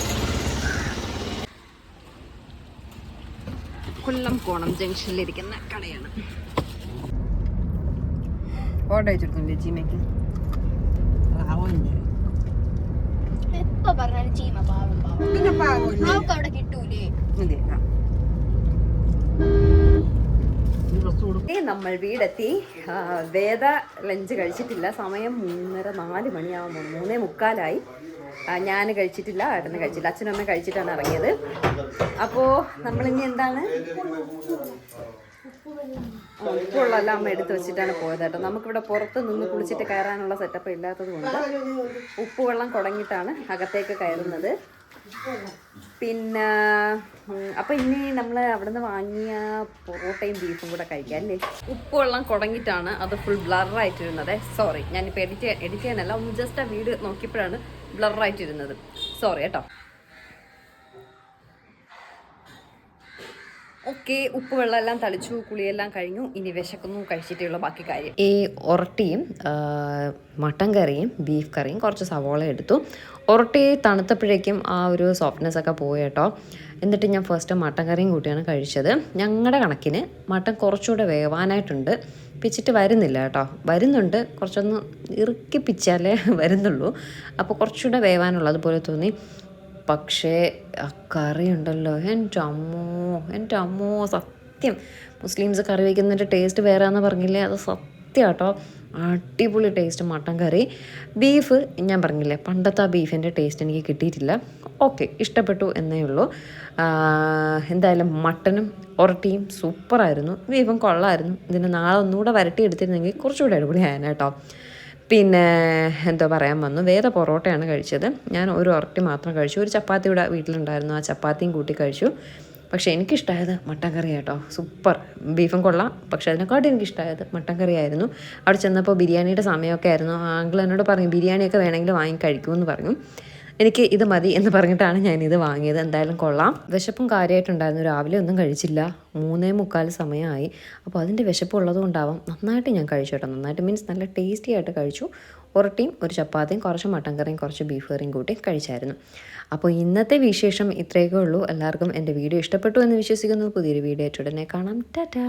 Speaker 2: കൊല്ലംകോണം ജംഗ്ഷനിലിരിക്കുന്ന കടയാണ്. ഓർഡർ വെച്ചെടുക്കുന്നില്ലേ ചീമയ്ക്ക്?
Speaker 3: എപ്പോ പറഞ്ഞാലും ചീമ പാവം അവിടെ കിട്ടൂലേ?
Speaker 2: നമ്മൾ വീടെത്തി. വേദ ലഞ്ച് കഴിച്ചിട്ടില്ല. സമയം 3:30-4 മണിയാവുമ്പോൾ 3:45. ഞാൻ കഴിച്ചിട്ടില്ല, ഏട്ടന് കഴിച്ചില്ല. അച്ഛനും അമ്മയും കഴിച്ചിട്ടാണ് ഇറങ്ങിയത്. അപ്പോൾ നമ്മളിനി എന്താണ് ഉപ്പുള്ളെല്ലാം അമ്മ എടുത്ത് വെച്ചിട്ടാണ് പോയത് കേട്ടോ. നമുക്കിവിടെ പുറത്ത് നിന്ന് കുളിച്ചിട്ട് കയറാനുള്ള സെറ്റപ്പ് ഇല്ലാത്തത് കൊണ്ട് ഉപ്പുവെള്ളം കുടങ്ങിയിട്ടാണ് അകത്തേക്ക് കയറുന്നത്. പിന്നെ അപ്പം ഇനി നമ്മൾ അവിടെ നിന്ന് വാങ്ങിയ പൊറോട്ടയും ബീഫും കൂടെ കഴിക്കാം അല്ലേ. ഉപ്പുവെള്ളം കുടങ്ങിയിട്ടാണ് അത് ഫുൾ ബ്ലറായിട്ടിരുന്നത്. സോറി, ഞാനിപ്പോൾ എഡിറ്റ് ചെയ്യാനല്ല, ഒന്ന് ജസ്റ്റ് ആ വീഡിയോ നോക്കിയപ്പോഴാണ് ബ്ലറായിട്ടിരുന്നത്. സോറി കേട്ടോ. ഓക്കെ, ഉപ്പ് വെള്ളമെല്ലാം തളിച്ചു, കുളിയെല്ലാം കഴിഞ്ഞു. ഇനി വിശക്കുന്നു, കഴിച്ചിട്ടുള്ള ബാക്കി കാര്യം. ഈ ഒറട്ടിയും മട്ടൻ കറിയും ബീഫ് കറിയും കുറച്ച് സവോള എടുത്തു. ഒറട്ടി തണുത്തപ്പോഴേക്കും ആ ഒരു സോഫ്റ്റ്നെസ് ഒക്കെ പോയി കേട്ടോ. എന്നിട്ട് ഞാൻ ഫസ്റ്റ് മട്ടൻ കറിയും കൂട്ടിയാണ് കഴിച്ചത്. ഞങ്ങളുടെ കണക്കിന് മട്ടൻ കുറച്ചുകൂടെ വേവാനായിട്ടുണ്ട്. പിച്ചിട്ട് വരുന്നില്ല കേട്ടോ. വരുന്നുണ്ട്, കുറച്ചൊന്ന് ഇറുക്കി പിച്ചാലേ വരുന്നുള്ളൂ. അപ്പോൾ കുറച്ചുകൂടെ വേവാനുള്ളത് പോലെ തോന്നി. പക്ഷേ ആ കറി ഉണ്ടല്ലോ, എൻ്റെ അമ്മോ സത്യം. മുസ്ലിംസ് കറി വയ്ക്കുന്നതിൻ്റെ ടേസ്റ്റ് വേറെയാണെന്ന് പറഞ്ഞില്ലേ, അത് സത്യം കേട്ടോ. അടിപൊളി ടേസ്റ്റ് മട്ടൻ കറി. ബീഫ് ഞാൻ പറഞ്ഞില്ലേ, പണ്ടത്തെ ആ ബീഫിൻ്റെ ടേസ്റ്റ് എനിക്ക് കിട്ടിയിട്ടില്ല. ഓക്കെ, ഇഷ്ടപ്പെട്ടു എന്നേ ഉള്ളൂ. എന്തായാലും മട്ടനും ഒറട്ടിയും സൂപ്പറായിരുന്നു. ബീഫും കൊള്ളായിരുന്നു. ഇതിന് നാളെ ഒന്നുകൂടെ വരട്ടി എടുത്തിരുന്നെങ്കിൽ കുറച്ചുകൂടെ അടിപൊളിയായിരുന്നു കേട്ടോ. പിന്നെ എന്തോ പറയാൻ വന്നു, വേദ പൊറോട്ടയാണ് കഴിച്ചത്. ഞാൻ ഒരു ഒറട്ടി മാത്രം കഴിച്ചു. ഒരു ചപ്പാത്തി ഇവിടെ വീട്ടിലുണ്ടായിരുന്നു, ആ ചപ്പാത്തിയും കൂട്ടി കഴിച്ചു. പക്ഷേ എനിക്കിഷ്ടമായത് മട്ടൻ കറി കേട്ടോ, സൂപ്പർ. ബീഫും കൊള്ളാം, പക്ഷേ അതിനെക്കാട്ടും എനിക്കിഷ്ടമായത് മട്ടൻ കറി ആയിരുന്നു. അവിടെ ചെന്നപ്പോൾ ബിരിയാണിയുടെ സമയമൊക്കെ ആയിരുന്നു. ആങ്കിൾ എന്നോട് പറഞ്ഞു ബിരിയാണിയൊക്കെ വേണമെങ്കിൽ വാങ്ങി കഴിക്കുമെന്ന് പറഞ്ഞു. എനിക്ക് ഇത് മതി എന്ന് പറഞ്ഞിട്ടാണ് ഞാനിത് വാങ്ങിയത്. എന്തായാലും കൊള്ളാം. വിശപ്പും കാര്യമായിട്ടുണ്ടായിരുന്നു. രാവിലെ ഒന്നും കഴിച്ചില്ല, 3:45 സമയമായി. അപ്പോൾ അതിൻ്റെ വിശപ്പ് ഉള്ളത് കൊണ്ടാവാം നന്നായിട്ട് ഞാൻ കഴിച്ചു കേട്ടോ. നന്നായിട്ട് മീൻസ് നല്ല ടേസ്റ്റി ആയിട്ട് കഴിച്ചു. ഒരട്ടിയും ഒരു ചപ്പാത്തിയും കുറച്ച് മട്ടൻ കറിയും കുറച്ച് ബീഫ് കറിയും കൂട്ടി കഴിച്ചായിരുന്നു. അപ്പോൾ ഇന്നത്തെ വിശേഷം ഇത്രയൊക്കെ ഉള്ളൂ. എല്ലാവർക്കും എൻ്റെ വീഡിയോ ഇഷ്ടപ്പെട്ടു എന്ന് വിശ്വസിക്കുന്നു. പുതിയൊരു വീഡിയോ ആയിട്ട് ഉടനെ കാണാം. ടാറ്റാ.